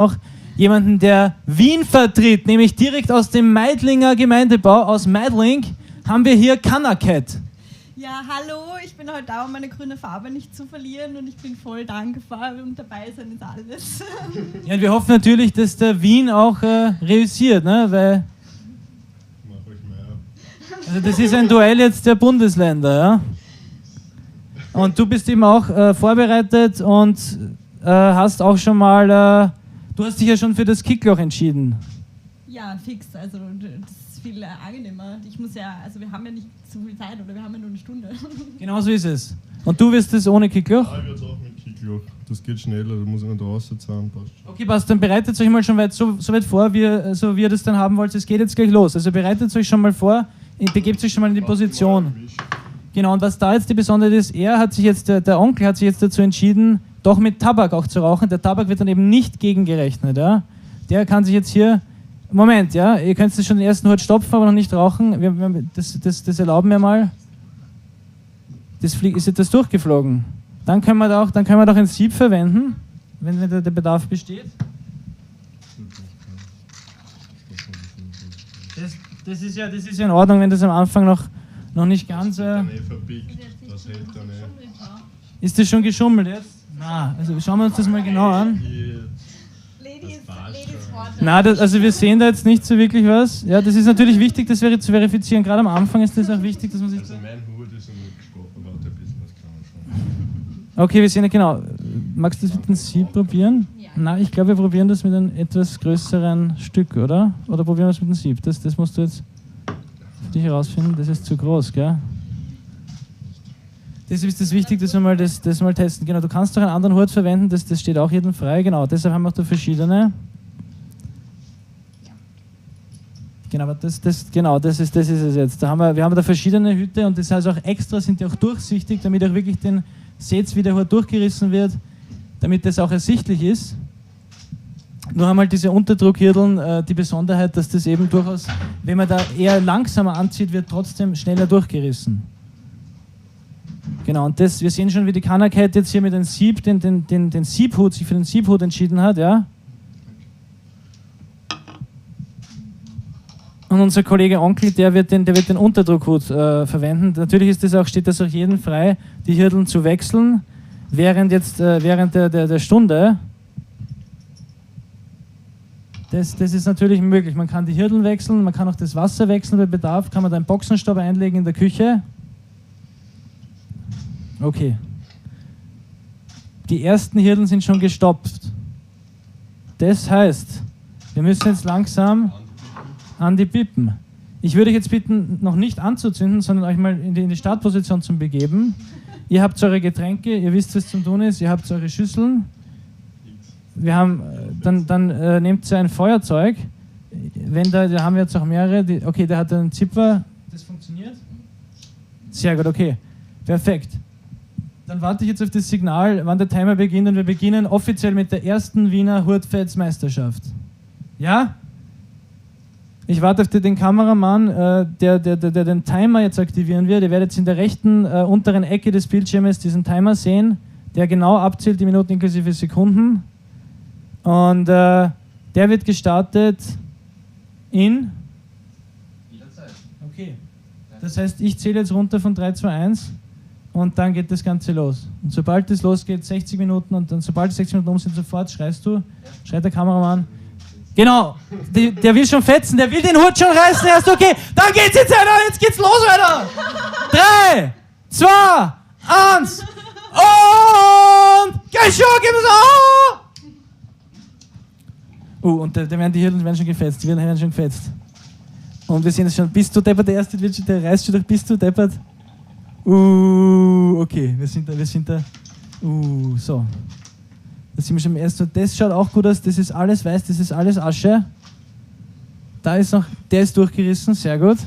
auch jemanden, der Wien vertritt, nämlich direkt aus dem Meidlinger Gemeindebau, aus Meidling, haben wir hier Kanaket. Ja, hallo, ich bin heute da, um meine grüne Farbe nicht zu verlieren und ich bin voll dankbar und dabei sein ist alles. Ja, und wir hoffen natürlich, dass der Wien auch reüssiert, ne? Weil also das ist ein Duell jetzt der Bundesländer, ja? Und du bist eben auch vorbereitet und hast auch schon mal, du hast dich ja schon für das Kickloch entschieden. Ja, fix, also das ist viel angenehmer. Ich muss ja, also wir haben ja nicht so viel Zeit oder wir haben ja nur eine Stunde. Genau so ist es. Und du wirst es ohne Kickloch? Ja, ich würde es auch mit Kickloch. Das geht schneller, da muss ich nicht rauszahlen. Okay, passt, dann bereitet euch mal schon so weit vor, wie ihr das dann haben wollt. Es geht jetzt gleich los. Also bereitet euch schon mal vor, begebt euch schon mal in die Position. Genau, und was da jetzt die Besonderheit ist, der Onkel hat sich jetzt dazu entschieden, doch mit Tabak auch zu rauchen. Der Tabak wird dann eben nicht gegengerechnet. Ja? Der kann sich jetzt hier... Moment, ja, ihr könnt schon den ersten Hut stopfen, aber noch nicht rauchen. Das erlauben wir mal. Ist das durchgeflogen? Dann können wir doch ein Sieb verwenden, wenn der Bedarf besteht. Das ist ja in Ordnung, wenn das am Anfang noch nicht ganz... Ist das schon geschummelt jetzt? Na, also schauen wir uns das mal genau an. Na, also wir sehen da jetzt nicht so wirklich was. Ja, das ist natürlich wichtig, das zu verifizieren. Gerade am Anfang ist das auch wichtig, dass man sich... Also mein Hut ist nicht gesprochen, aber ein bisschen was kann man schon. Okay, wir sehen ja genau. Magst du das mit dem Sieb probieren? Ja. Na, ich glaube, wir probieren das mit einem etwas größeren Stück, oder? Oder probieren wir es mit dem Sieb? Das musst du jetzt für dich herausfinden, das ist zu groß, gell? Deshalb ist es wichtig, dass wir mal das mal testen. Genau, du kannst doch einen anderen Hut verwenden, das steht auch jedem frei. Genau, deshalb haben wir auch da verschiedene. Genau, aber das ist es jetzt. Wir haben da verschiedene Hüte und das heißt auch extra sind die auch durchsichtig, damit ihr wirklich seht, wie der Hut durchgerissen wird, damit das auch ersichtlich ist. Nur haben halt diese Unterdruckhirteln die Besonderheit, dass das eben durchaus, wenn man da eher langsamer anzieht, wird trotzdem schneller durchgerissen. Genau, und wir sehen schon, wie die Kanaket jetzt hier mit dem Sieb, den Siebhut, sich für den Siebhut entschieden hat, ja. Und unser Kollege Onkel, der wird den Unterdruckhut verwenden. Natürlich steht das auch jedem frei, die Hirteln zu wechseln, während der Stunde. Das ist natürlich möglich. Man kann die Hirteln wechseln, man kann auch das Wasser wechseln bei Bedarf, kann man da einen Boxenstopp einlegen in der Küche. Okay. Die ersten Hirteln sind schon gestopft. Das heißt, wir müssen jetzt langsam an die Pippen. Ich würde euch jetzt bitten, noch nicht anzuzünden, sondern euch mal in die Startposition zu begeben. Ihr habt eure Getränke, ihr wisst, was zu tun ist, ihr habt eure Schüsseln. Wir haben, dann nehmt ihr ein Feuerzeug. Da haben wir jetzt auch mehrere. Okay, der hat einen Zipfer. Das funktioniert? Sehr gut, okay. Perfekt. Dann warte ich jetzt auf das Signal, wann der Timer beginnt und wir beginnen offiziell mit der ersten Wiener Hurtfetzmeisterschaft. Ja? Ich warte auf den Kameramann, der den Timer jetzt aktivieren wird. Ihr werdet in der rechten unteren Ecke des Bildschirmes diesen Timer sehen, der genau abzählt, die Minuten inklusive Sekunden. Und der wird gestartet in... Jederzeit. Okay. Das heißt, ich zähle jetzt runter von 3, 2, 1 und dann geht das Ganze los. Und sobald es losgeht, 60 Minuten und dann sobald die 60 Minuten um sind, sofort schreit der Kameramann. Genau, der will schon fetzen, der will den Hut schon reißen erst, okay, dann geht's jetzt geht's los, weiter! 3, 2, 1 und geh schon, gib es auf! Und da werden die Hirten schon gefetzt, Und wir sehen es schon, bist du deppert, der erste der reißt schon durch, bist du deppert? Okay, wir sind da. So. Da sind wir schon im ersten. Das schaut auch gut aus, das ist alles weiß, das ist alles Asche. Da ist noch, der ist durchgerissen, sehr gut.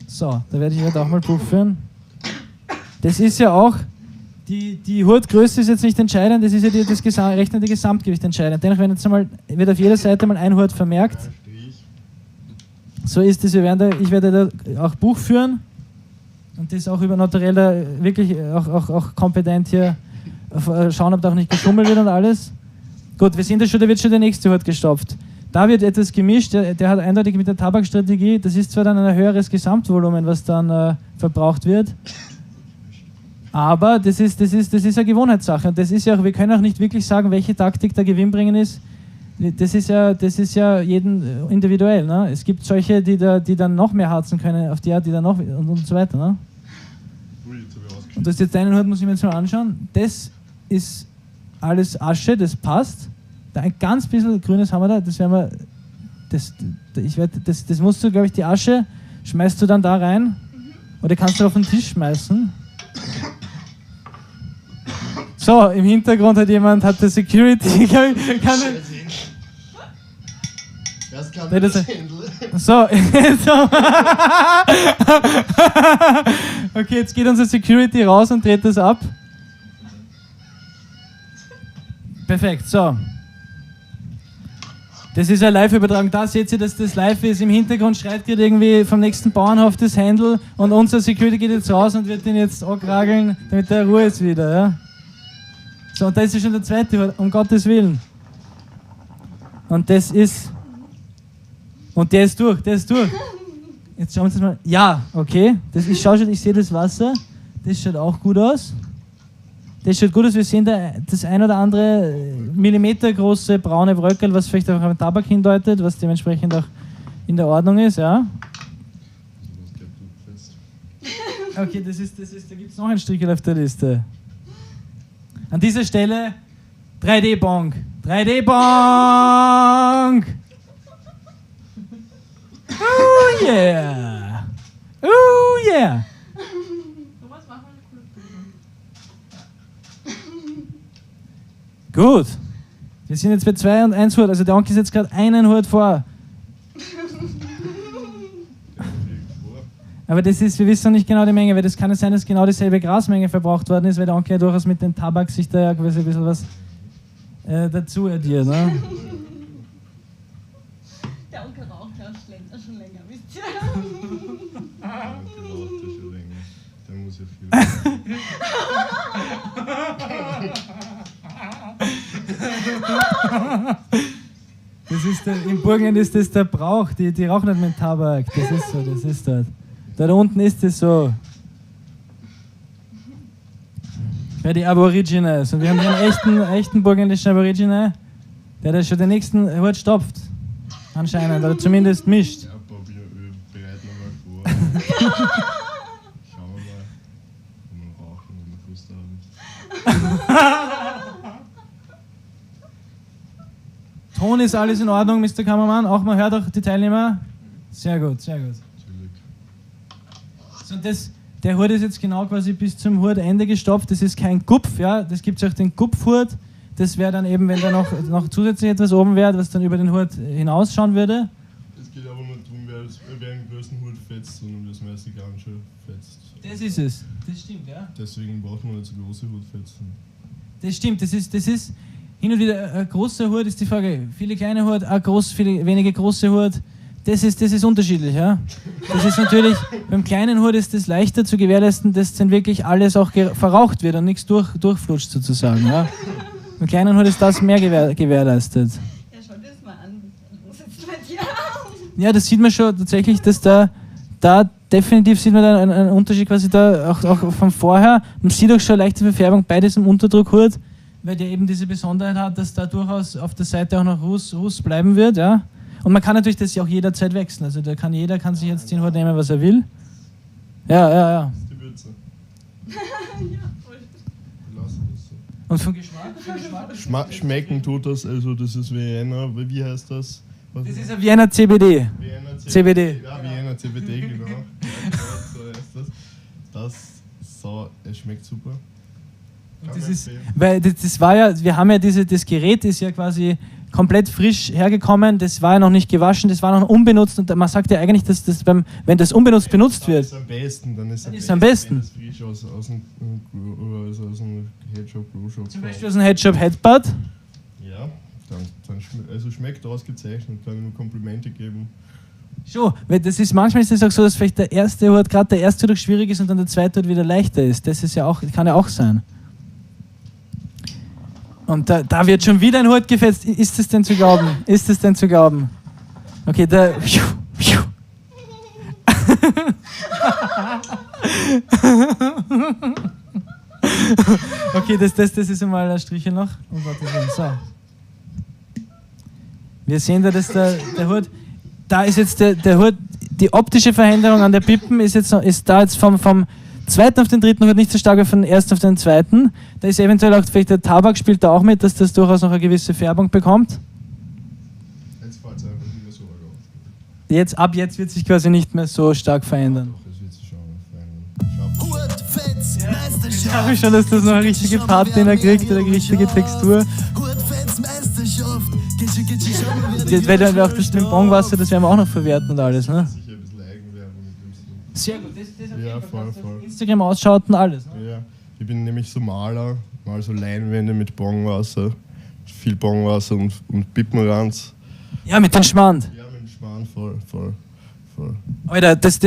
So, da werde ich heute auch mal Buch führen. Das ist ja auch, die Hurtgröße ist jetzt nicht entscheidend, das ist ja das rechnete Gesamtgewicht entscheidend. Dennoch wird auf jeder Seite mal ein Hurt vermerkt. So ist es, ich werde da auch Buch führen. Und das auch über Notareller wirklich auch kompetent hier schauen, ob da auch nicht geschummelt wird und alles. Gut, wir sehen das schon, da wird schon der nächste Hut gestopft. Da wird etwas gemischt, der hat eindeutig mit der Tabakstrategie, das ist zwar dann ein höheres Gesamtvolumen, was dann verbraucht wird, aber das ist eine Gewohnheitssache. Und das ist ja auch, wir können auch nicht wirklich sagen, welche Taktik da gewinnbringend ist. Das ist ja jeden individuell. Ne? Es gibt solche, die dann noch mehr harzen können, auf die Art, die dann noch und so weiter. Ne? Und das jetzt deinen Hut, muss ich mir jetzt mal anschauen. Das ist alles Asche, das passt. Da ein ganz bisschen Grünes haben wir da, das werden wir. Das musst du, glaube ich, die Asche schmeißt du dann da rein oder kannst du auf den Tisch schmeißen. So, im Hintergrund hat der Security. Das kann man das handeln. So. Okay, jetzt geht unser Security raus und dreht das ab. Perfekt, so. Das ist eine Live-Übertragung. Da seht ihr, dass das live ist. Im Hintergrund schreit gerade irgendwie vom nächsten Bauernhof das Handle und unser Security geht jetzt raus und wird den jetzt ankrageln, damit der Ruhe ist wieder. Ja? So, und da ist ja schon der zweite, um Gottes Willen. Und das ist. Und der ist durch. Jetzt schauen wir uns das mal. Ja, okay. Ich sehe das Wasser. Das schaut auch gut aus. Das schaut gut aus. Wir sehen da das ein oder andere millimetergroße braune Bröckel, was vielleicht auch auf Tabak hindeutet, was dementsprechend auch in der Ordnung ist, ja. Okay, da gibt es noch einen Strickel auf der Liste. An dieser Stelle 3D-Bong. 3D-Bong! Oh yeah! Oh yeah! Gut. Wir sind jetzt bei 2 und 1 Hut. Also der Onkel ist jetzt gerade einen Hut vor. Aber wir wissen noch nicht genau die Menge, weil das kann ja sein, dass genau dieselbe Grasmenge verbraucht worden ist, weil der Onkel ja durchaus mit dem Tabak sich da ja quasi ein bisschen was dazu addiert. Ne? Der Onkel raucht ja schon länger, wisst ihr? Der raucht ja schon länger. Der muss ja viel. Im Burgenland ist das der Brauch, die rauchen nicht mit Tabak. Das ist dort. Da unten ist es so. Bei den Aborigines. Und wir haben einen echten burgenländischen Aborigine, der schon den nächsten Hut stopft. Anscheinend, oder zumindest mischt. Ja, Bobby, bereiten wir mal vor. Schauen wir mal, ob wir rauchen, ob wir Lust haben. Ton ist alles in Ordnung, Mr. Kameramann. Auch man hört auch die Teilnehmer. Sehr gut, sehr gut. So, der Hut ist jetzt genau quasi bis zum Hutende gestopft. Das ist kein Gupf, ja. Das gibt es auch den Gupfhut. Das wäre dann eben, wenn da noch zusätzlich etwas oben wäre, was dann über den Hut hinausschauen würde. Es geht aber nur darum, wer einen großen Hut fetzt, sondern das meiste Ganze fetzt. Das ist es. Das stimmt, ja. Deswegen braucht man nicht so große Hutfetzen. Das stimmt. Das ist hin und wieder ein großer Hut, ist die Frage. Viele kleine Hut, viele wenige große Hut. Das ist unterschiedlich, ja. Das ist natürlich, beim kleinen Hut ist es leichter zu gewährleisten, dass dann wirklich alles auch verraucht wird und nichts durchflutscht sozusagen, ja. Beim kleinen Hut ist das mehr gewährleistet. Ja, schau dir das mal an. Was ist bei dir? Ja, das sieht man schon tatsächlich, dass da definitiv sieht man da einen Unterschied quasi da auch von vorher. Man sieht auch schon eine leichte Verfärbung bei diesem Unterdruckhut, weil der eben diese Besonderheit hat, dass da durchaus auf der Seite auch noch Ruß bleiben wird, ja. Und man kann natürlich das ja auch jederzeit wechseln. Also jeder kann sich jetzt den Hut nehmen, was er will. Ja. Das ist die Würze. Ja, voll. Wir lassen das so. Und vom Geschmack? Schmecken tut das, also das ist Vienna, wie heißt das? Das ist ein Vienna CBD. Vienna CBD. Ja, Vienna CBD, genau. Ja, so heißt das. Es schmeckt super. Weil das war ja, wir haben ja das Gerät ist ja quasi komplett frisch hergekommen, das war ja noch nicht gewaschen, das war noch unbenutzt und man sagt ja eigentlich, dass wenn das unbenutzt benutzt wird, dann ist es am besten. Wenn das frisch aus dem Headshop, Grow-Shop. Zum Beispiel aus dem Headshop Headbutt. Ja, also schmeckt ausgezeichnet, kann ich nur Komplimente geben. Schon, weil manchmal ist es auch so, dass vielleicht der erste Hut schwierig ist und dann der zweite Hut wieder leichter ist. Das ist ja auch, kann ja auch sein. Und da wird schon wieder ein Hut gefetzt. Ist es denn zu glauben? Ist es denn zu glauben? Okay, okay, das ist einmal ein Striche noch. Oh Gott, so. Wir sehen da, dass der Hut. Da ist jetzt der Hut. Die optische Veränderung an der Pippen ist da jetzt vom zweiten auf den dritten Hut nicht so stark wie vom ersten auf den zweiten. Da ist eventuell auch vielleicht der Tabak spielt da auch mit, dass das durchaus noch eine gewisse Färbung bekommt. Jetzt fällt es einfach nicht mehr so arg auf. Ab jetzt wird sich quasi nicht mehr so stark verändern. Doch, es wird sich schon verändern. Ich habe schon, dass das noch eine richtige Patina kriegt, eine richtige Textur. Weil dann auch das mit dem Bonwasser, das werden wir auch noch verwerten und alles, ne? Sicher ein bisschen Eigenwerbung mit dem Stil. Sehr gut, das auf jeden Ja, Fall, voll. auf Instagram ausschaut und alles. Ne? Ja, ich bin nämlich so Maler, mal so Leinwände mit Bonwasser, viel Bonwasser und Pippenranz. Ja, mit dem Schmand. Ja, mit dem Schmarrn, voll. Alter, das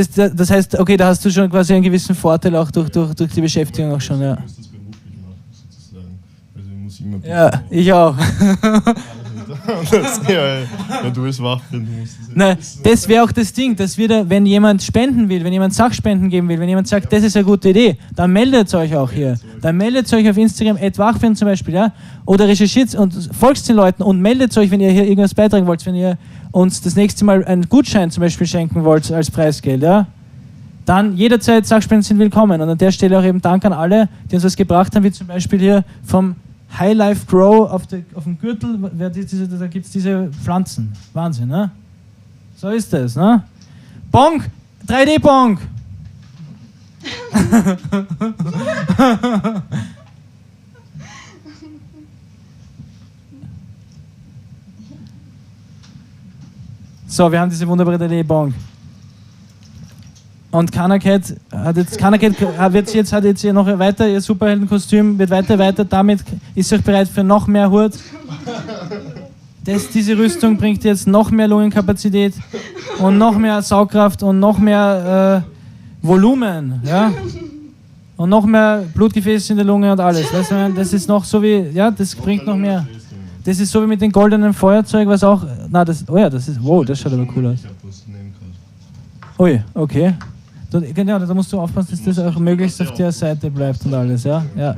heißt, okay, da hast du schon quasi einen gewissen Vorteil auch durch die Beschäftigung auch schon, ja. Ich muss das beruflich machen, sozusagen. Also ich muss immer Ja, ich auch. ja, du bist wach, du musst das Nein, das wäre auch das Ding, dass wir da, wenn jemand spenden will, wenn jemand Sachspenden geben will, wenn jemand sagt, das ist eine gute Idee, dann meldet euch auch hier. Dann meldet euch auf Instagram, @wachwerden zum Beispiel, ja? Oder recherchiert und folgt den Leuten und meldet euch, wenn ihr hier irgendwas beitragen wollt, wenn ihr uns das nächste Mal einen Gutschein zum Beispiel schenken wollt als Preisgeld, ja? Dann jederzeit Sachspenden sind willkommen. Und an der Stelle auch eben Dank an alle, die uns was gebracht haben, wie zum Beispiel hier vom High Life Grow auf dem Gürtel, da gibt es diese Pflanzen. Wahnsinn, ne? So ist das, ne? Bonk! 3D-Bonk! So, wir haben diese wunderbare 3D-Bonk. Und Kanaket hat jetzt hier noch weiter ihr Superheldenkostüm, wird weiter, damit ist sie auch bereit für noch mehr Hut. Diese Rüstung bringt jetzt noch mehr Lungenkapazität und noch mehr Saugkraft und noch mehr Volumen, ja? Und noch mehr Blutgefäße in der Lunge und alles. Weißt du, das ist noch so wie, ja, das bringt noch mehr. Das ist so wie mit dem goldenen Feuerzeug, was auch, das schaut aber cool aus. Ui, okay. Genau, da musst du aufpassen, dass das auch möglichst auf der Seite bleibt und alles, ja? Ja.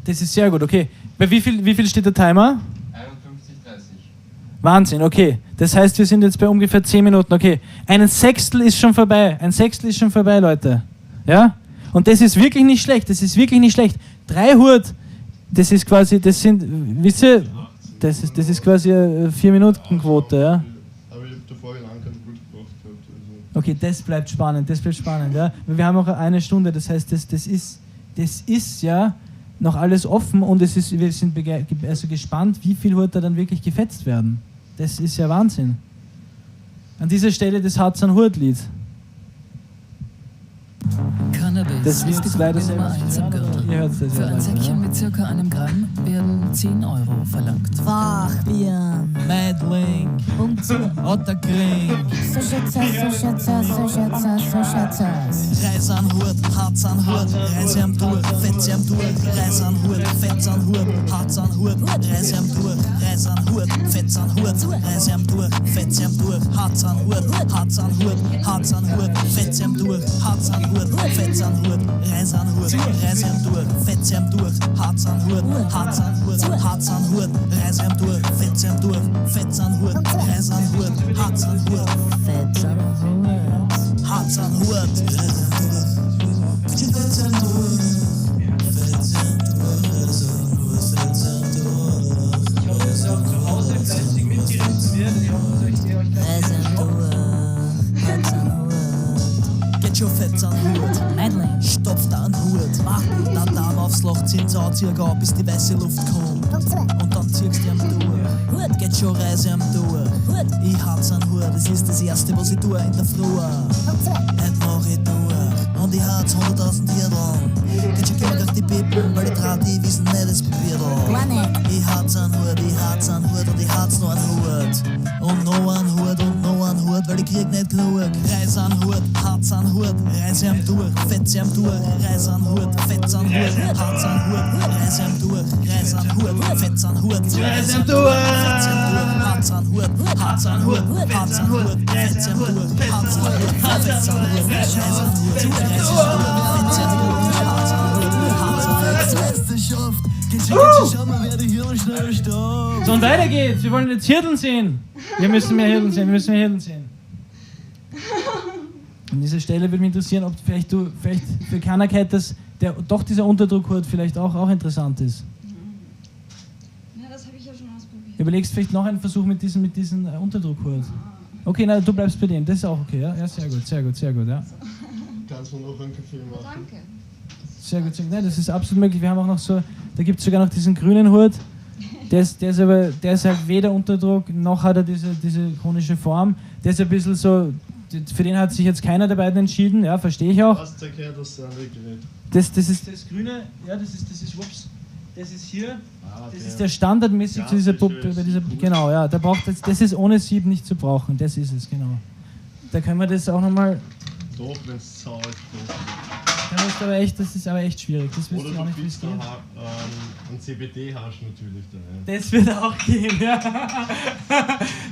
Das ist sehr gut, okay. Bei wie viel steht der Timer? 51,30. Wahnsinn, okay. Das heißt, wir sind jetzt bei ungefähr 10 Minuten, okay. Ein Sechstel ist schon vorbei, Leute. Ja? Und das ist wirklich nicht schlecht, 3 Hurt, das ist quasi, das sind, wisst ihr, das ist quasi eine 4-Minuten-Quote, ja? Okay, das bleibt spannend, ja. Wir haben auch eine Stunde, das heißt, das ist ja noch alles offen und wir sind gespannt, wie viel wird da dann wirklich gefetzt werden. Das ist ja Wahnsinn. An dieser Stelle das Harzan-Hurt-Lied. Cannabis Das ist die leider Droge Nummer 1 im Gürtel. Ihr hört das Für ja ein leider, Säckchen mit ca. 1 Gramm werden 10 Euro verlangt. Wachbieren. Madlink, Otterkring, Reis an Hurt, Harz an Hurt, Reise am Tour, Fetze am Tour, Reis an Hurt, Fetz an Hurt, Harz an Hurt, Reise am Tour, Reis an Hurt, Fetz an Hurt, Reise am Tour, Fetze am Tour, Harz an Hurt, Harz an Hurt, Harz an Hurt, Fetze am Tour, Harz an Hurt, Fetz an Hurt, Reis an Hurt, Reise am Tour, Fetze am Tour, Harz an Hurt, Harz an Hurt, Harz an Hurt, Reise am Tour, Fetze am Tour, Fetz an Hurt, Reis an Hurt, Harz an Hurt, Fetz an Hurt. Harz an Hurt, Fetz an Hurt. Get your Fetz an Hurt, Madlink. stopft an Hurt, mach den Darm aufs Loch, zieh's an, circa bis die weiße Luft kommt. Und dann ziehst du am durch. Hurt, get your Reise am durch. Ich hab's an Hurt, es ist das erste, was ich tue in der Früh. Heute mach ich durch. und ich hat's 100.000 Tierdeln. Geht schon gleich auf die Pippen, weil die Draht, die wissen nicht das Papierl. Gar nicht. Ich hat's einen Hut und ich hat's noch einen Hut. Und noch einen Hut und noch einen Hut, weil ich krieg nicht genug. Reis an Hut, hat's an Hut, reis am durch, fetz am durch. Reis an Hut, fetz an Hut, hat's an Hut, reis am durch. Reis an Hut, fetz an Hut, reis am durch. Fetz am durch, hat's an Hut, hat's an Hut, hat's an Hut, fetz am durch, hat's an Hut, fetz am Hut, reis an Hut, reis am durch, fetz am durch, hat's an Hut, hat's an Hut. Meisterschaft, geht schon, schau mal, wer die Hirn schnell starb. So, und weiter geht's. Wir wollen jetzt Hirten sehen. Wir müssen mehr Hirten sehen. An dieser Stelle würde mich interessieren, ob vielleicht für keiner kennt, dass dieser Unterdruckhut vielleicht auch interessant ist. Ja, das habe ich ja schon ausprobiert. Überlegst vielleicht noch einen Versuch mit diesem Unterdruckhut. Okay, nein, du bleibst bei dem. Das ist auch okay, ja? Ja, sehr gut, ja. Kannst du noch einen Kaffee machen? Danke. Sehr gut. Nein, das ist absolut möglich. Wir haben auch noch so, da gibt es sogar noch diesen grünen Hut. Der ist halt weder Unterdruck, noch hat er diese chronische Form. Der ist ein bisschen so, für den hat sich jetzt keiner der beiden entschieden, ja, verstehe ich auch. Was erklärt das andere Gerät? Das ist das Grüne, ja, das ist hier. Das der. ist der standardmäßig Ja, zu dieser sicher, Puppe, ist bei dieser, gut. genau, ja, das ist ohne Sieb nicht zu brauchen, das ist es, genau. Da können wir das auch nochmal, Doch, wenn es sauer ist. das ist aber echt schwierig, das wüsste Oder ich auch du nicht, wie es kriegst geht. einen CBD-Hasch natürlich da rein. Das wird auch gehen, ja.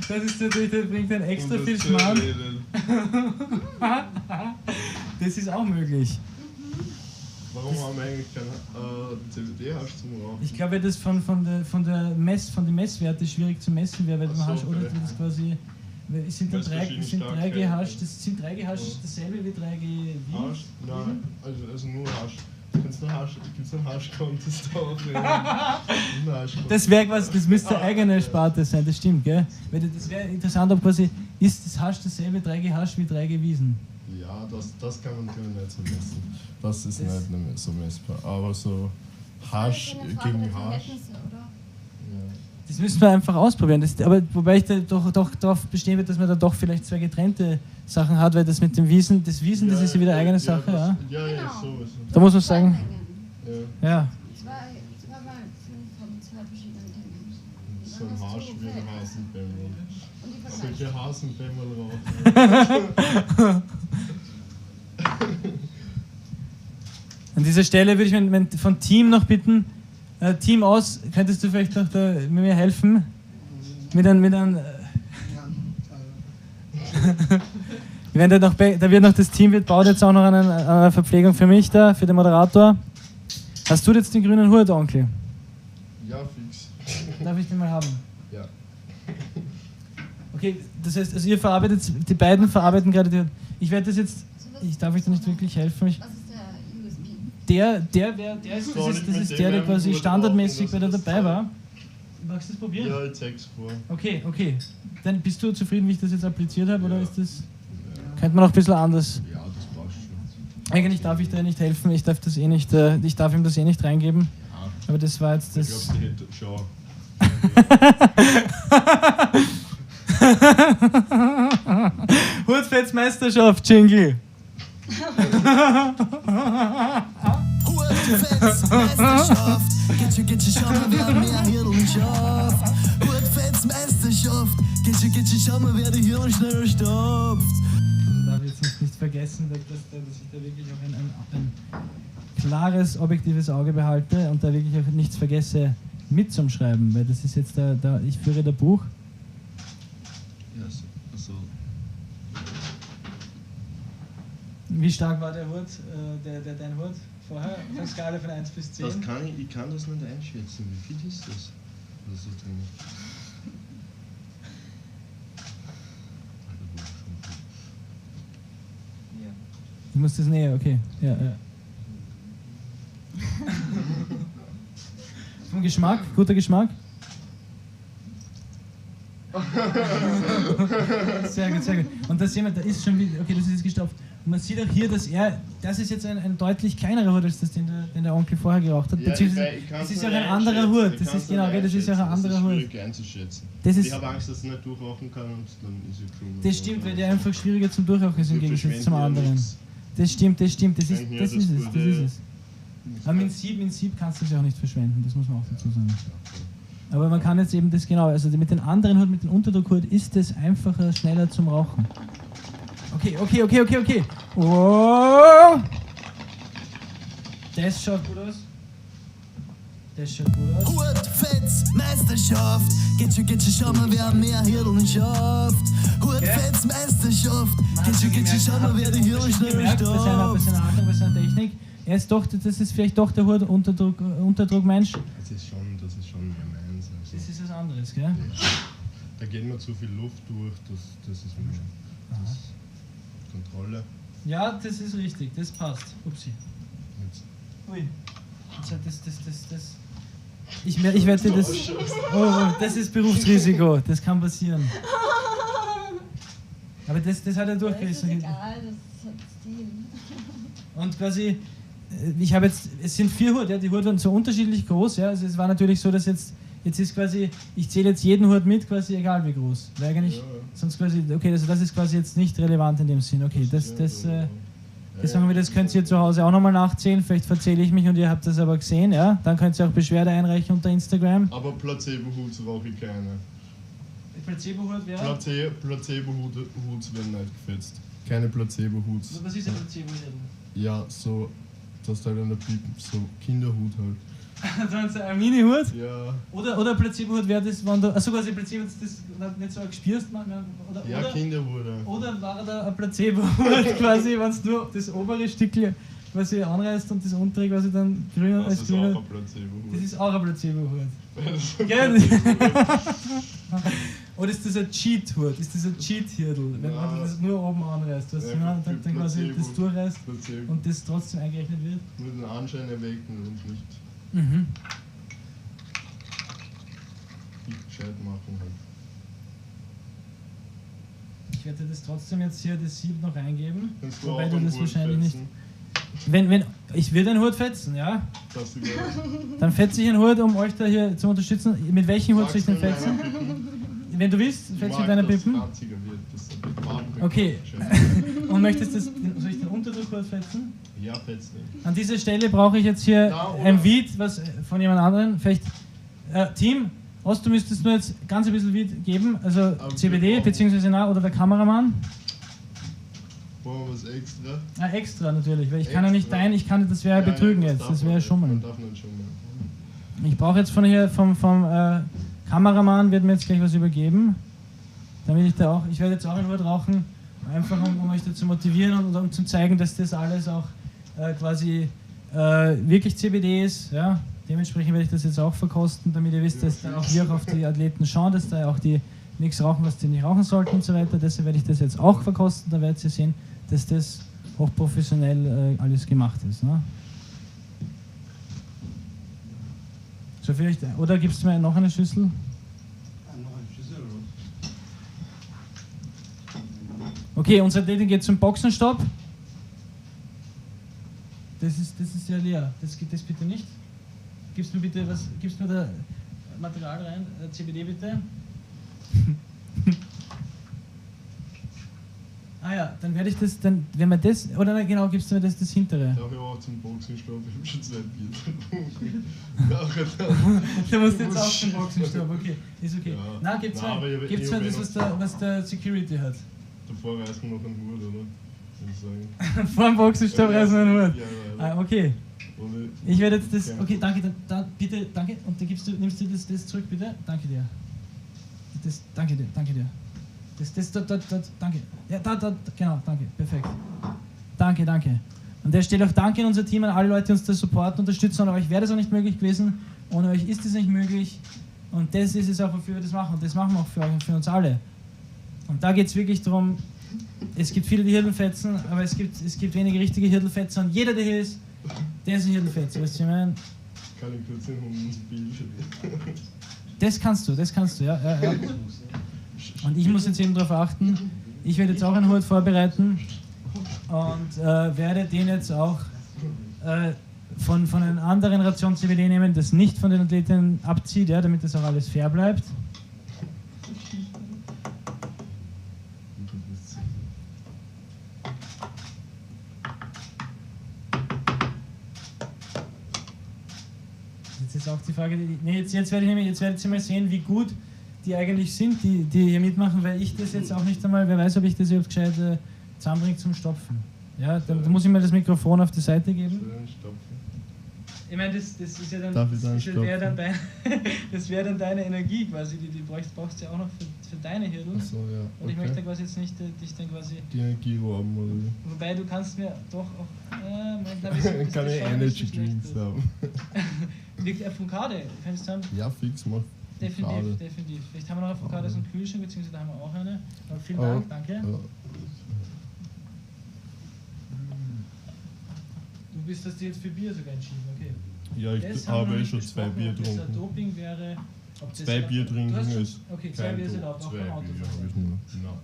Das ist natürlich, das bringt dann extra Und viel das Schmarrn. Zöllreden. Das ist auch möglich. Warum haben wir eigentlich keinen CBD-Hasch zum Rauchen? Ich glaube, das von den Messwerte schwierig zu messen wäre, weil du Ach so, hast, oder okay. das quasi, es sind dann Weil's 3 verschiedene G Starkheiten Hasch, sind. das sind 3 G Hasch dasselbe wie 3 G Hasch? Wies? Nein, also nur Hasch. Du kannst nur Hasch, gibt es einen Hasch-Contest auch? Hasch Das wäre quasi, das müsste eine eigene Sparte sein, das stimmt, gell? Weil das wäre interessant, ob quasi, ist das Hasch dasselbe 3 G Hasch wie 3 G Wiesen? Ja, das kann man nicht so messen. Das ist nicht so messbar. Aber so Hasch gegen Hasch. Ja. Das müssen wir einfach ausprobieren. Aber wobei ich da doch darauf bestehen würde, dass man da doch vielleicht 2 getrennte Sachen hat, weil das mit dem Wiesen, das ist ja wieder eine eigene Sache. Ja. Ja, sowieso. Da muss man sagen, Ja. ja. Zweimal von 2 verschiedenen Themen. So ein Hasch wie ein Hasenbämmel. Und die vergleichen. Solche Hasenbämmel rauchen. An dieser Stelle würde ich von Team noch bitten, Team aus, könntest du vielleicht noch mit mir helfen? Da wird noch das Team baut jetzt auch noch eine Verpflegung für mich da, für den Moderator. Hast du jetzt den grünen Hut, Onkel? Ja, fix. Darf ich den mal haben? Ja. Okay, das heißt, also ihr verarbeitet, die beiden verarbeiten gerade die. Ich werde das jetzt, darf euch da nicht wirklich helfen. Was ist der USP? Das ist der quasi standardmäßig bei der dabei war. Magst du das probieren? Ja, ich zeig's vor. Okay. Dann bist du zufrieden, wie ich das jetzt appliziert habe, oder ist das. Könnte man noch ein bisschen anders. Ja, das passt schon. Eigentlich darf ich da nicht helfen, ich darf ihm das eh nicht reingeben. Ja. Aber das war jetzt Ich das. glaub, die hätte. Schau. Hurtfetzmeisterschaft, Jingle! Hurtfetzmeisterschaft, geht schon, schau mal, wer mehr Hirn schafft. Hurtfetzmeisterschaft, geht schon, schau mal, wer die Hirn schneller stopft. Man darf jetzt nicht vergessen, dass ich da wirklich auch ein klares, objektives Auge behalte und da wirklich auch nichts vergesse mitzuschreiben, weil das ist jetzt ich führe da Buch. Ja, so. Wie stark war der Hut, dein Hut vorher, auf einer Skala von 1 bis 10? Ich kann das nicht einschätzen. Wie viel ist das? Was ist drin? Ich muss das näher, okay. Ja. Vom Geschmack, guter Geschmack. Sehr gut. Und da sehen wir, da ist schon wieder, okay, das ist jetzt gestopft. Und man sieht auch hier, das ist jetzt ein deutlich kleinerer Hut als das, den der Onkel vorher geraucht hat. Ja, Beziehungsweise, das ist ja auch ein anderer Hut. Das ist genau, okay, das ist ja auch ein anderer Hut. Das ist schwierig einzuschätzen. Ich habe Angst, dass ich nicht durchrauchen kann und dann ist es schon. Das stimmt, weil der einfach schwieriger zum Durchrauchen ist im Gegensatz zum anderen. Das stimmt. Das ist Nein, es. ja, Das das ist es. Das wurde- ist es. Aber mit Sieb kannst du es ja auch nicht verschwenden, das muss man auch dazu sagen. Aber man kann jetzt eben das genau, also mit den anderen Hut, mit dem Unterdruckhut ist es einfacher, schneller zum Rauchen. Okay. Oh. Das schaut gut aus. Hurtfetz, Meisterschaft. Geht schon, schau mal, wer mehr Hirteln schafft. Hurtfetz, Meisterschaft. Geht schon, schau mal, wer die Hirteln schneller Gemerkt, bei seiner stopft. Achtung, bei seiner Technik. Das ist vielleicht doch der Unterdruckmensch. Das ist schon mehr meins. Also. Das ist was anderes, gell? Da geht mir zu viel Luft durch, das ist mir das Kontrolle. Ja, das ist richtig, das passt. Upsi. Jetzt. Ui. Das. Ich werde dir das. Oh, das ist Berufsrisiko, das kann passieren. Aber das hat er Das ist durchgerissen. egal, das hat Stil. Und quasi, ich habe jetzt, es sind 4 Hut, ja, die Hut waren so unterschiedlich groß, ja, also es war natürlich so, dass jetzt ist quasi, ich zähle jetzt jeden Hut mit, quasi egal wie groß, weil eigentlich, Ja. sonst quasi, okay, also das ist quasi jetzt nicht relevant in dem Sinn, okay, das sagen wir, das könnt ihr zu Hause auch nochmal nachzählen, vielleicht verzähle ich mich und ihr habt das aber gesehen, ja, dann könnt ihr auch Beschwerde einreichen unter Instagram. Aber Placebo-Hut brauche ich keine. Placebo-Hut wäre? Placebo-Huts werden nicht gefetzt. Keine Placebo-Huts. Was ist ein Placebo-Hut? Ja, so, das halt an der Pipen, so Kinderhut halt. Dann so ein Mini-Hut? Ja, Oder Placebo-Hut wäre das, wenn du, also quasi Placebo, das nicht so gespürst, ja Kinderhut. Oder war da ein Placebo-Hut quasi, wenn du nur das obere Stückchen quasi anreißt und das untere quasi dann grüner Das als ist auch grüner. ein Placebo-Hut. Das ist auch ein Placebo-Hut. Das Gell? Oder ist das ein Cheat-Hut? Ist das ein Cheat-Hirtel? Wenn Ja. man das nur oben anreißt, was Ja, du meinst, für dann quasi Placebo. das durchreißt Placebo. und das trotzdem eingerechnet wird? Nur den Anschein erwecken und nicht Mhm. gescheit machen halt. Ich werde das trotzdem jetzt hier das Sieb noch eingeben, Kannst du wobei auch du einen das Hut wahrscheinlich nicht. fetzen? Wenn ich will den Hut fetzen, ja? Das ist egal. Dann fetze ich einen Hut, um euch da hier zu unterstützen. Mit welchem Hut soll ich den Sag's mir fetzen? meiner Pippen. Wenn du willst, Ich fetze ich mag, deine dass es Pippen. 80er wird, das ein bisschen warm wird. Okay. Schön. Und möchtest das, soll ich den Unterdruckhut fetzen? Ja, fetzt nicht. An dieser Stelle brauche ich jetzt hier Ja, oder- ein Beat, was von jemand anderem. Vielleicht, Team, Ost, du müsstest nur jetzt ganz ein bisschen Beat geben, also Aber CBD wir bzw. oder der Kameramann. Wollen wir was extra? Extra natürlich, weil ich kann ja nicht Extra. das wäre ja betrügen das jetzt, darf das man wäre nicht. Schummeln. Man darf nicht schummeln. Ich brauche jetzt von hier, vom Kameramann wird mir jetzt gleich was übergeben, damit ich da auch, ich werde jetzt auch einen Hut rauchen, einfach um euch dazu motivieren und um zu zeigen, dass das alles auch quasi wirklich CBD ist, ja. Dementsprechend werde ich das jetzt auch verkosten, damit ihr wisst, dass da auch wir auch auf die Athleten schauen, dass da auch die nichts rauchen, was die nicht rauchen sollten und so weiter. Deshalb werde ich das jetzt auch verkosten, da werdet ihr sehen, dass das hochprofessionell alles gemacht ist. Ne? So vielleicht, oder gibst du mir noch eine Schüssel? Okay, unsere Athletin geht zum Boxenstopp. Das ist ja leer. Das geht das bitte nicht. Gibst mir bitte was, gibst mir da Material rein, CBD bitte. Ah ja, dann werde ich das, dann, wenn man das, oder nein, genau, gibst du mir das hintere. Darf ich auch zum Boxenstopp? Ich habe schon 2 Bier getrunken. Du musst jetzt auch zum Boxenstopp, okay, ist okay. Ja. Na, gibt's Na, aber ich gibt's hab mir eh das, noch- was der Security hat. Davor reißen wir noch einen Hut, oder? Würde ich sagen. Vor dem Boxenstopp reißen wir einen Hut. Ja, ja. Ah, okay. Oder Ich werde jetzt das, Okay. okay, danke, dann bitte, danke, und dann nimmst du das zurück, bitte. Danke dir. Danke dir. Danke. Ja, genau, danke, perfekt. Danke. An der Stelle auch danke an unser Team, an alle Leute, die uns da supporten, unterstützen. Ohne euch wäre das auch nicht möglich gewesen. Ohne euch ist es nicht möglich. Und das ist es auch, wofür wir das machen. Und das machen wir auch für euch und für uns alle. Und da geht es wirklich darum, es gibt viele, die Hirteln fetzen, aber es gibt wenige richtige Hirtelfetzer. Und jeder, der hier ist, der ist ein Hirtelfetzer. Weißt du, was ich meine? kann ich kurz den Hund ins Bild schieben? Das kannst du, ja. Und ich muss jetzt eben darauf achten, ich werde jetzt auch einen Hut vorbereiten und werde den jetzt auch von einer anderen Ration CBD nehmen, das nicht von den Athleten abzieht, ja, damit das auch alles fair bleibt. Frage, jetzt werdet ihr mal sehen, wie gut die eigentlich sind, die hier mitmachen, weil ich das jetzt auch nicht einmal, wer weiß, ob ich das überhaupt gescheit zusammenbringe zum Stopfen. Ja, da muss ich mal das Mikrofon auf die Seite geben. Ich meine, das ist ja dann, das wäre dann deine Energie quasi, die brauchst du ja auch noch für deine Hirn. Ach so, ja. Und ich möchte quasi jetzt nicht dich dann quasi... Die Energie haben, oder wie? Wobei du kannst mir doch auch... Kann ich Energy Drinks haben? Liegt Avocado, kannst du haben? Ja, fix, mach. Definitiv. Vielleicht haben wir noch Avocados im Kühlschrank, beziehungsweise da haben wir auch eine. Aber vielen Dank, danke. Ja. Du bist das jetzt für Bier sogar entschieden, okay. Ja, ich habe schon 2 Bier getrunken. getrunken. Doping wäre... 2 Bier trinken ist. Okay, 2 Bier ist erlaubt, auch beim Auto. Bier habe ich nur. Nein,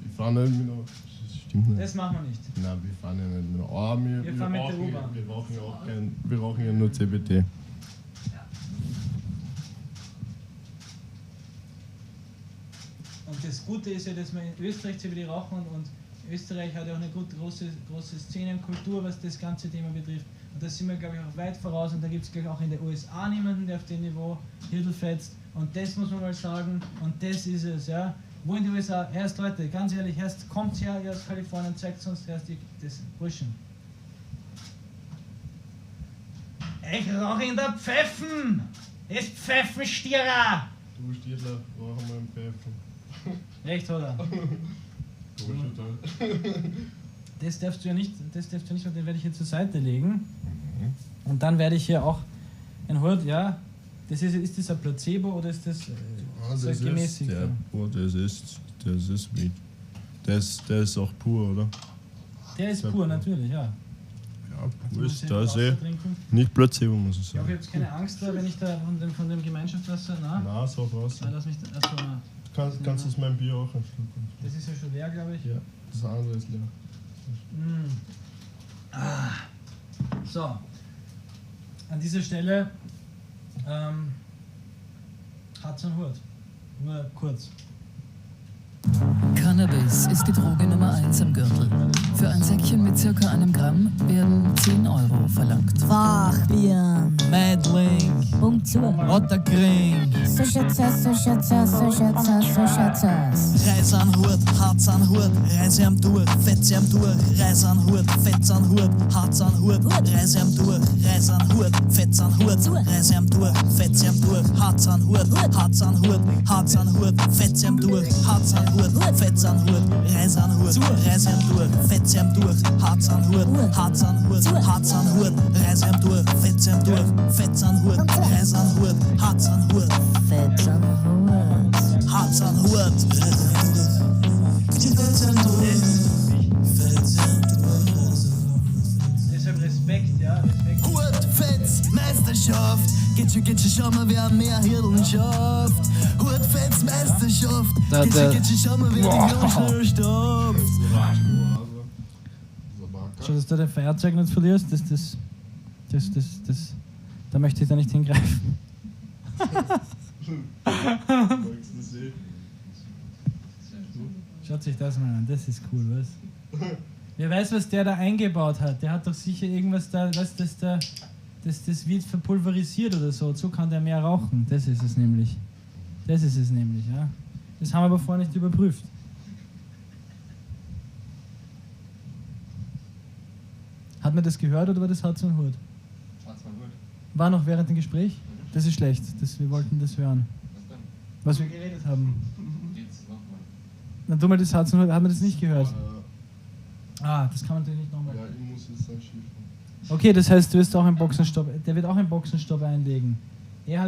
ich fahre nicht mit einer. Das stimmt nicht. Das machen wir nicht. Nein, wir fahren ja nicht mit einer. Ah, wir fahren mit der U-Bahn. Wir rauchen ja nur CBD. Und das Gute ist ja, dass wir in Österreich CBD rauchen und Österreich hat ja auch eine große Szene und Kultur, was das ganze Thema betrifft. Und da sind wir, glaube ich, auch weit voraus und da gibt es, glaube ich, auch in den USA niemanden, der auf dem Niveau Hirdel fetzt. Und das muss man mal sagen und das ist es, ja. Wo in den USA, erst Leute, ganz ehrlich, erst kommt her, ihr aus Kalifornien, zeigt uns erst das Burschen. Ich rauche in der Pfeffen! Das Pfeffenstierer! Du Stierler, rauchen wir im Pfeifen. Recht, oder? Das darfst du ja nicht, und den werde ich hier zur Seite legen. Und dann werde ich hier auch ein Hort, ja, ist das ein Placebo oder ist das so das gemäßigt? Das ist Weed. Der ist auch pur, oder? Der ist pur, natürlich, ja. Ja, pur ist das nicht Placebo, muss ich Ich sagen. habe jetzt keine Angst, wenn ich da von dem Gemeinschaftswasser, Nein, so raus. Lass mich, achso, na. Kannst du aus meinem Bier auch ein Stück? Das ist ja schon leer, glaube ich. Ja, das andere ist leer. So, an dieser Stelle Hudson Hurt. Nur kurz. Cannabis ist die Droge Nummer 1 am Gürtel. Für ein Säckchen mit circa 1 Gramm werden 10 Euro verlangt. Wachbieren, Mädling, Otterkring, Reis an Hurt, Harz an Hurt, Reise am Durch, Fetze am Durch, Reis an Hurt, Fetz an Hurt, Harz an Hurt, Reise am Durch, Reis an Hurt, Fetz an Hurt, Reise am Durch, Fetze am Durch, Harz an Hurt, Harz an Hurt, Harz an Hurt, Fetze am Durch, Harz an Hurt, Fetz an Hurt, Reis an Hurt, Reise am Durch, Fetze am Durch, Harz an Hurt, Harz an Hurt, Harz an Hurt, Reise am Durch, Fetze am Durch, Fetz an Hurt, Reise an Hurt, Harz an Hurt, Fetz an Hurt, Harz an Hurt, Deshalb Respekt, ja, Respekt. Hurt, Fetz, Meisterschaft, geht schon, schau mal, wer mehr Hirn schafft. Hurt, Fetz, Meisterschaft, geht schon, schau mal, wer die Knochen stopft. Schau, dass du dein Feuerzeug nicht verlierst, da möchte ich da nicht hingreifen. Schaut sich das mal an, das ist cool, was? Wer weiß, was der da eingebaut hat? Der hat doch sicher irgendwas da, was das wird verpulverisiert oder so. So kann der mehr rauchen. Das ist es nämlich. Das ist es nämlich, ja. Das haben wir aber vorher nicht überprüft. Hat man das gehört oder war das Hudson Hurt? War noch während dem Gespräch? Das ist schlecht. Wir wollten das hören. Was wir geredet haben. Na, du mal das Hudson Hurt, hat man das nicht gehört? Ah, das kann man natürlich nicht nochmal. Ja, ich muss jetzt dann schiffen. Okay, das heißt, du wirst auch einen Boxenstopp. Der wird auch einen Boxenstopp einlegen. Der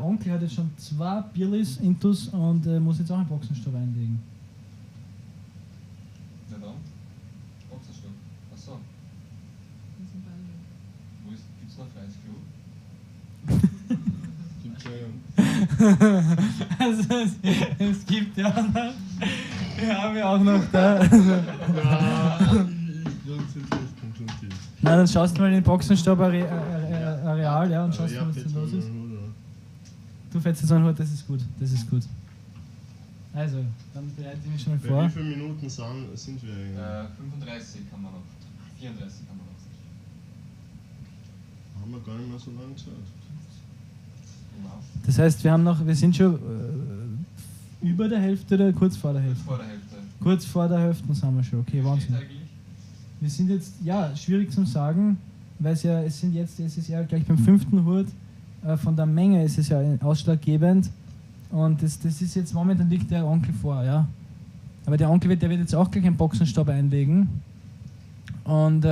Onkel hat jetzt schon 2 Bierlis intus und muss jetzt auch einen Boxenstopp einlegen. Na dann, Boxenstopp. Achso. Gibt's noch freies Klo? Gibt's ja. Also es gibt ja auch noch. Wir haben ja auch noch da. Na, dann schaust du mal in den Boxenstopp-Areal, ja, und schaust mal, was da los ist. Du fährst jetzt an Hut, das ist gut, das ist gut. Also, dann bereite ich mich schon mal vor. Wie viele Minuten sind wir eigentlich? 35 haben wir noch. 34 haben wir noch. Haben wir gar nicht mehr so lange Zeit. Das heißt, wir sind schon über der Hälfte oder kurz vor der Hälfte? Vor der Hälfte. Kurz vor der Hälfte sind wir schon, okay, Steht Wahnsinn. eigentlich? Wir sind jetzt, ja, schwierig zum sagen, weil es ist ja gleich beim 5. Hurt, von der Menge ist es ja ausschlaggebend und das ist jetzt, momentan liegt der Onkel vor, ja. Aber der Onkel der wird jetzt auch gleich einen Boxenstopp einlegen und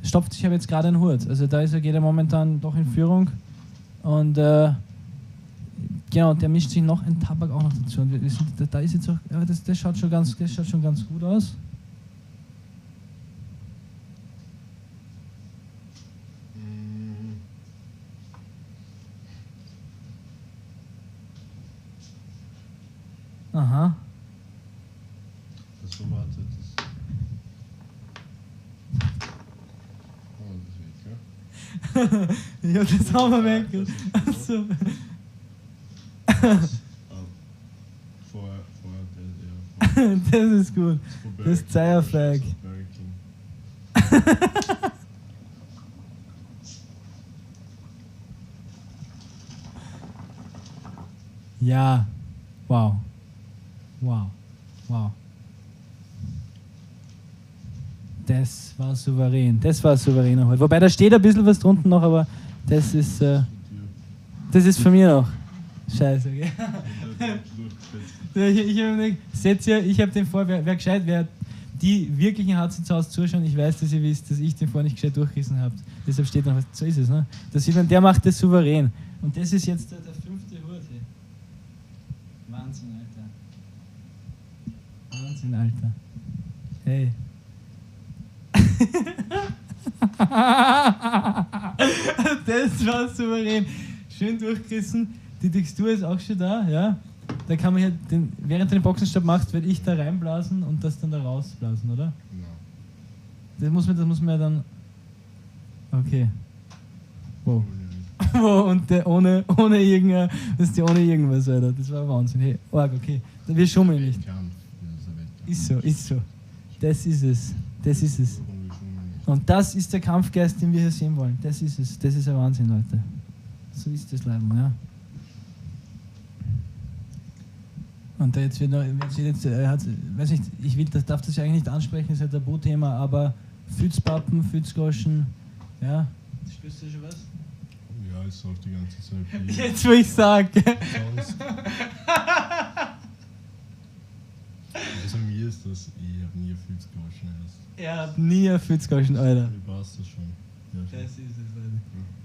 stopft sich aber jetzt gerade einen Hurt, also da geht er momentan doch in Führung und genau, der mischt sich noch ein Tabak auch noch dazu und da ist jetzt auch, ja, das schaut schon ganz gut aus. Aha. Das wartet. Oh, das ist weg, ja? Ja, das haben wir weg. Also, Vorher, das ist gut. Das ist Zeierflag. Ja. Wow. Das war souverän. Das war souverän heute. Wobei da steht ein bisschen was drunten noch, aber das ist von mir noch. Scheiße, okay? Ich habe den vor, wer gescheit, wer die wirklichen Harzen zu Hause zuschauen, ich weiß, dass ihr wisst, dass ich den vor nicht gescheit durchgerissen habe. Deshalb steht noch was, so ist es, ne? Da sieht man, der macht das souverän. Und das ist jetzt der 5. Hurt hier. Wahnsinn, Alter. Hey. Das war souverän. Schön durchgerissen. Die Textur ist auch schon da, ja. Da kann man hier, während du den Boxenstopp machst, werde ich da reinblasen und das dann da rausblasen, oder? Das muss man ja dann. Okay. Wow. Und der ohne irgendwas, Alter. Das war Wahnsinn. Hey, arg, okay. Wir schummeln nicht. Ist so. Das ist es. Und das ist der Kampfgeist, den wir hier sehen wollen. Das ist es. Das ist ein Wahnsinn, Leute. So ist das leider, ja. Und da jetzt weiß nicht, darf das ja eigentlich nicht ansprechen, ist ein Tabuthema, aber Fützpappen, Fützgoschen, ja. Spürst du schon was? Ja, ich sag die ganze Zeit. Jetzt, wo ich sage. Also mir ist das, ich habe nie ein Fützgoschen erst. Er hat nie ein Fützgoschen, Alter. Wie passt das schon? Ja, Das ist es, Leute.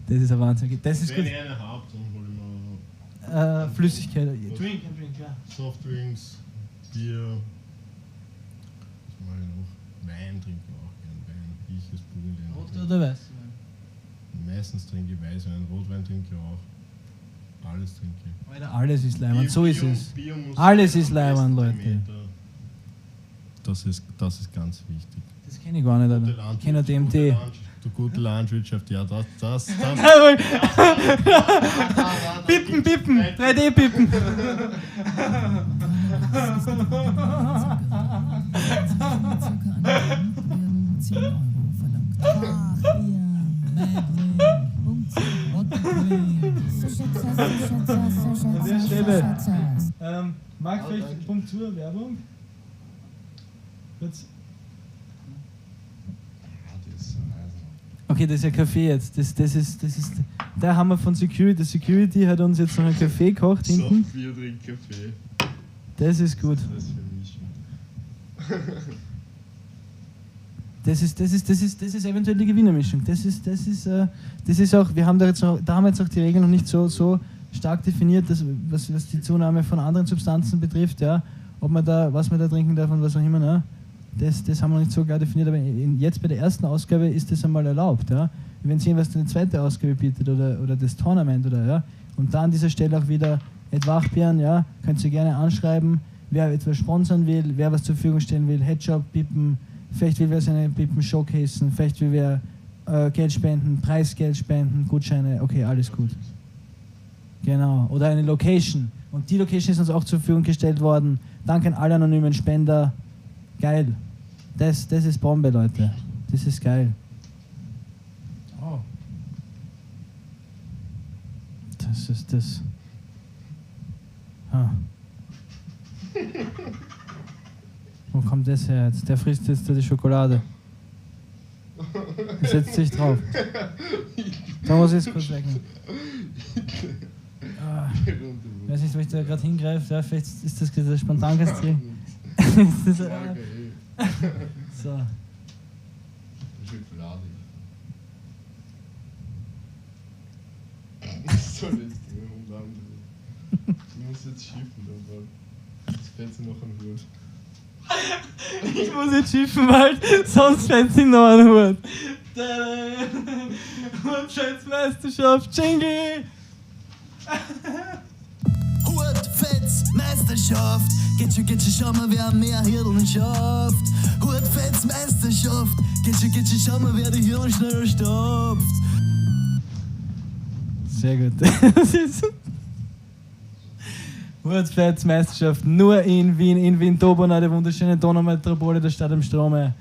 Das ist ein Wahnsinn. Das ist wenn gut. ihr eine habt, dann hol ich mir Flüssigkeit. Was? Drink, klar. Softdrinks, Bier. Was mache ich noch? Wein trinke ich auch gern. Wein, Biches, Burgenland. Rot oder weiß? Meistens trinke ich Weißwein, Rotwein trinke ich auch. Alles trinke ich. Alter, alles ist Leimand, so ist es. Bier muss Alles sein, ist am Leimand, besten Leute. 3 Meter. Das ist ganz wichtig. Das kenne ich gar nicht, Alter. Ich kenne DMT. Die gute Landwirtschaft, ja, das. Pippen, 3D-Pippen. An der Stelle. Mag vielleicht Punktur, Werbung? Kurz. Okay, das ist ja Kaffee jetzt. Das ist der Hammer von Security. Der Security hat uns jetzt noch einen Kaffee gekocht hinten. So, wir trinken Kaffee. Das ist gut. Das ist für mich. Das ist eventuell die Gewinnermischung. Das ist auch, da haben wir jetzt auch die Regeln noch nicht so stark definiert, was die Zunahme von anderen Substanzen betrifft, ja. Was man da trinken darf und was auch immer, ne? Das haben wir noch nicht so klar definiert, aber jetzt bei der ersten Ausgabe ist das einmal erlaubt, ja. Wenn sehen, was eine zweite Ausgabe bietet oder das Tournament oder ja. Und da an dieser Stelle auch wieder Edwachbären, ja, könnt ihr gerne anschreiben, wer etwas sponsern will, wer was zur Verfügung stellen will, Headshop, Pippen, vielleicht will wer seine Pippen showcasen, vielleicht will wer Geld spenden, Preisgeld spenden, Gutscheine, okay, alles gut. Genau, oder eine Location. Und die Location ist uns auch zur Verfügung gestellt worden. Danke an alle anonymen Spender. Geil. Das ist Bombe, Leute. Das ist geil. Oh. das. Ah. Wo kommt das her jetzt? Der frisst jetzt da die Schokolade. Er setzt sich drauf. Da muss ich es kurz lecken. Ah. Ich weiß nicht, ob ich da gerade hingreife. Ja, vielleicht ist das gerade spontan kastriert. So. Schokolade. Das soll jetzt Ich muss jetzt schiffen, aber das fällt sie noch am Hut. Ich muss jetzt schiffen, weil sonst fällt sie noch an den Hut. Hutfetzmeisterschaft, Jingle! Hutfetzmeisterschaft, geht schon, schau mal, wer mehr Hirn schafft. Hutfetzmeisterschaft, geht schon, schau mal, wer die Hirn schneller stopft. Sehr gut. Das ist Hutfetzmeisterschaft nur in Wien Dobonau, der wunderschönen Donaumetropole der Stadt am Strome.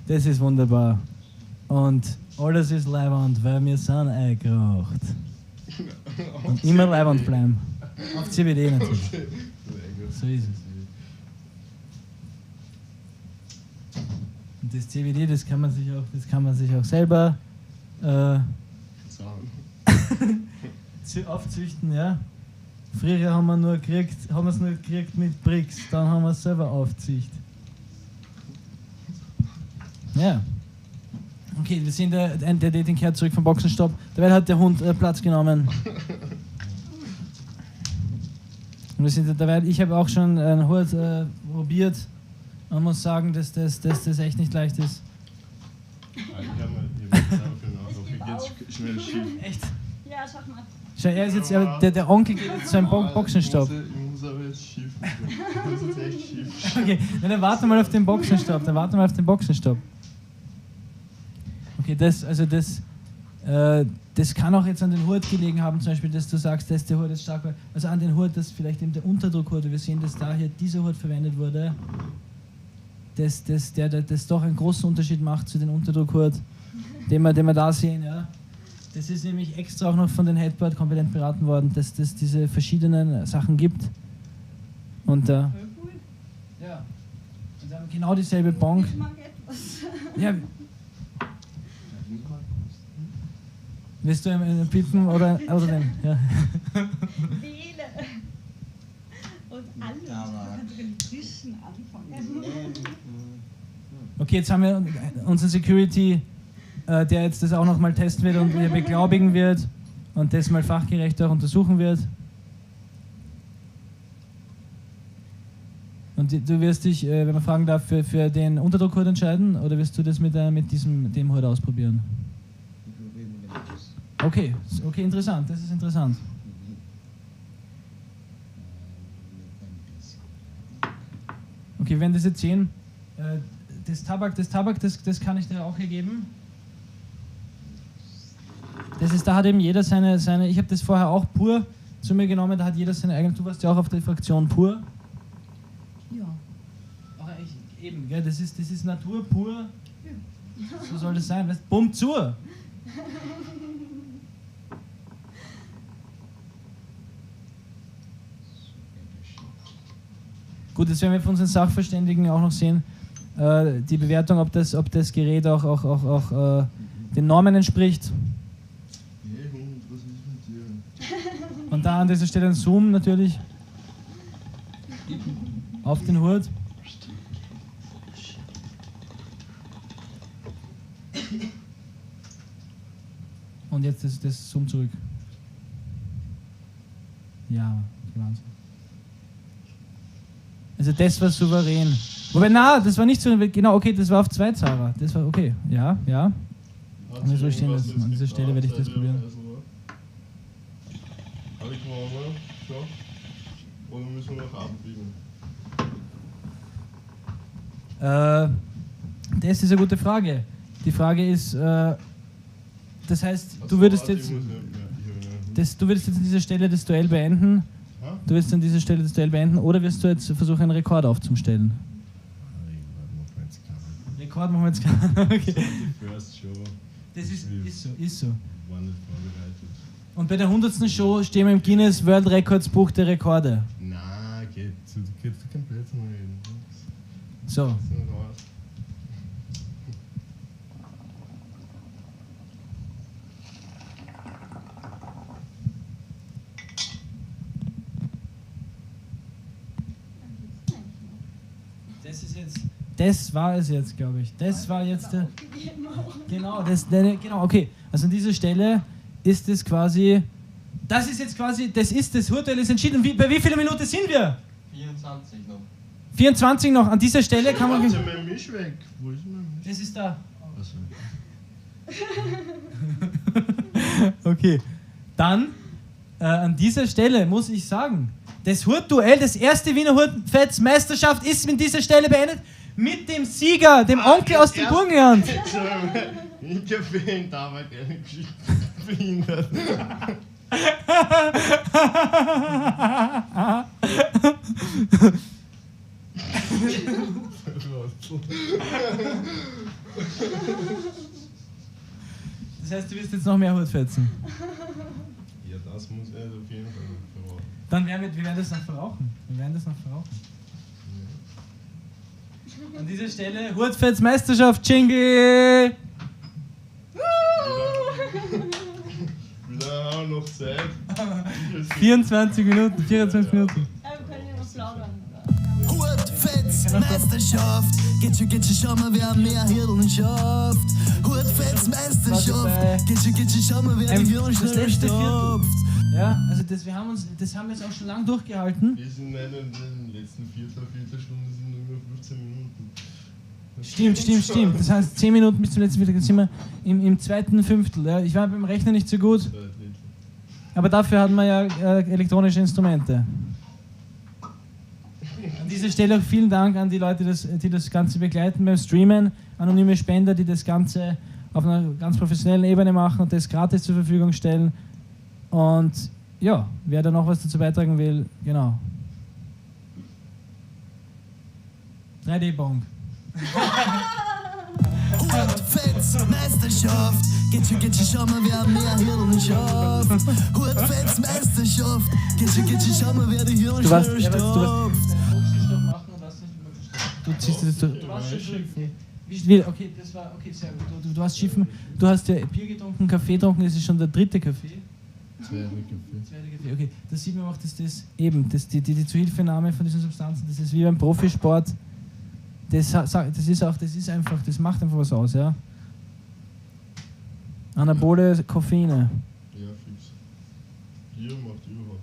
Das ist wunderbar. Und alles ist leibend, weil wir sind eingeraucht. Und immer leibend bleiben. Auf CBD natürlich. So ist es. Und das CBD, das kann man sich auch selber aufzüchten, ja. Früher haben wir es nur gekriegt mit Brix, dann haben wir es selber aufzüchtet. Ja. Okay, wir sind der Dating kehrt zurück vom Boxenstopp. Dabei hat der Hund Platz genommen. Und wir sind dabei, ich habe auch schon einen Hut probiert und muss sagen, dass das echt nicht leicht ist. Ich geht's schnell schief. Echt? Ja, schau mal. Schau, er ist jetzt, der Onkel geht jetzt zu einem Boxenstopp. Ich muss aber jetzt schief. Ich muss jetzt echt schief. Okay, dann warten wir mal auf den Boxenstopp. Okay, das kann auch jetzt an den Hut gelegen haben, zum Beispiel, dass du sagst, dass der Hut jetzt stark war. Also an den Hut, dass vielleicht eben der Unterdruckhut, wir sehen, dass da hier dieser Hut verwendet wurde, dass das doch einen großen Unterschied macht zu dem Unterdruckhut, den wir da sehen. Ja. Das ist nämlich extra auch noch von den Headboard kompetent beraten worden, dass es diese verschiedenen Sachen gibt. Und ja, und dann genau dieselbe Bonk. Ich mag etwas. Ja. Willst du einen Pippen oder den? Ja. Wähle. Und alles. Du kannst sogar die Frischen anfangen. Okay, jetzt haben wir unseren Security, der jetzt das auch nochmal testen wird und wir beglaubigen wird und das mal fachgerecht auch untersuchen wird. Und du wirst dich, wenn man fragen darf, für den Unterdruckhut entscheiden oder wirst du das mit dem Hut ausprobieren? Okay, interessant, das ist interessant. Okay, wir werden das jetzt sehen. Das Tabak, das kann ich dir auch hier geben. Da hat eben jeder seine, ich habe das vorher auch pur zu mir genommen, da hat jeder seine eigene, du warst ja auch auf der Fraktion pur. Ja. Aber eben, gell, das ist Natur pur. So soll das sein, weißt, bumm zu. Gut, das werden wir von unseren Sachverständigen auch noch sehen. Die Bewertung, ob das Gerät auch den Normen entspricht. Hey Hund, was ist mit dir? Und da an dieser Stelle ein Zoom natürlich. Auf den Hut. Und jetzt das Zoom zurück. Ja, Wahnsinn. Also das war souverän. Wobei, das war nicht so, genau, okay, das war auf 2 Zara. Das war okay, ja. Und so stehen das. An dieser Stelle werde ich das probieren. Habe ich gewonnen? Ja. Oder müssen wir noch abbiegen? Das ist eine gute Frage. Die Frage ist, das heißt, du würdest jetzt an dieser Stelle das Duell beenden. Du wirst an dieser Stelle das Duell beenden oder wirst du jetzt versuchen, einen Rekord aufzustellen? Rekord machen wir jetzt keinen. Okay. First Show. Das ist so. War nicht vorbereitet. Und bei der 100. Show stehen wir im Guinness World Records Buch der Rekorde. Na, geht kein Blödsinn reden. So. Das war es jetzt, glaube ich. Das war jetzt der. Genau, genau, okay. Also an dieser Stelle ist es quasi. Das ist jetzt quasi. Das Urteil ist entschieden. Bei wie viele Minuten sind wir? 24 noch. 24 noch. An dieser Stelle kann man. Warte, mein Misch weg. Wo ist mein Misch? Das ist da. Achso. Okay. Dann an dieser Stelle muss ich sagen, das Hurtduell, das erste Wiener Hurtfetzmeisterschaft ist an dieser Stelle beendet mit dem Sieger, dem Onkel aus dem Burgenland. Ich Kaffee in Arbeit, ehrlich Geschichte behindert. Das heißt, du wirst jetzt noch mehr Hurtfetzen. Ja, das muss er auf jeden Fall verraten. Dann werden wir werden das noch verrauchen. An dieser Stelle Hurtfetzmeisterschaft Jingle! Wieder haben wir noch Zeit. 24 Minuten, 24 Minuten. Wir können ja noch plaudern. Hurtfetzmeisterschaft, geht schon, schau mal, wer mehr Hirn schafft. Hurtfetzmeisterschaft, geht schon, schau mal, wer die Hirn Das schnell letzte Viertel. stopft. Ja, also das haben wir jetzt auch schon lange durchgehalten. Wir sind in den letzten Viertelstunde sind nur 15 Minuten. Stimmt. Das heißt 10 Minuten bis zum letzten Viertel, sind wir im zweiten Fünftel. Ja. Ich war beim Rechnen nicht so gut, aber dafür hatten wir ja elektronische Instrumente. An dieser Stelle auch vielen Dank an die Leute, die das Ganze begleiten beim Streamen, anonyme Spender, die das Ganze auf einer ganz professionellen Ebene machen und das gratis zur Verfügung stellen. Und ja, wer da noch was dazu beitragen will, genau. 3D-Bong. Hurtfetzmeisterschaft, geht schon, schau mal, wer mehr Hirn schafft. Hurtfetzmeisterschaft, geht schon, schau mal, wer die Hirn schnell stopft. Du ziehst das durch. Du warst schon schiffen. Okay, das war okay, sehr gut. Du warst schiffen. Du hast ja Bier getrunken, Kaffee getrunken, das ist schon der dritte Kaffee. Zweite Kaffee. Okay, da sieht man auch, dass die Zuhilfenahme von diesen Substanzen, das ist wie beim Profisport. Das macht einfach was aus, ja. Anabole Koffeine. Ja, fix. Bier macht überhaupt.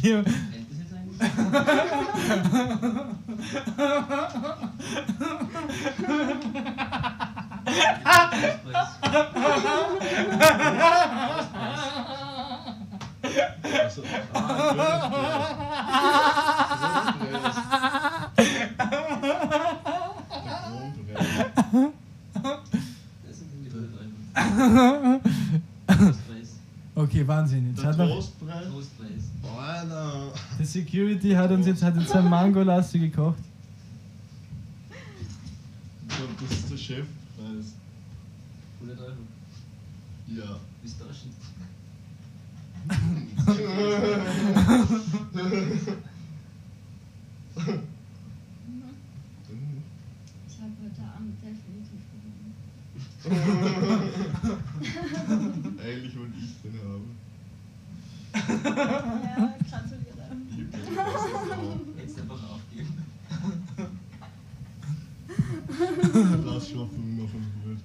Bier. Also, Okay, Wahnsinn. Jetzt der hat noch, Trostpreis. Alter. die Security hat jetzt ein Mangolassi gekocht. Das ist der Chefpreis. 100 Euro. Ja. Bis Taschen. Ich habe heute Abend definitiv gewonnen. Eigentlich wollte ich den haben. Ja, gratuliere. Jetzt einfach aufgeben. Lass schaffen noch ein Brot.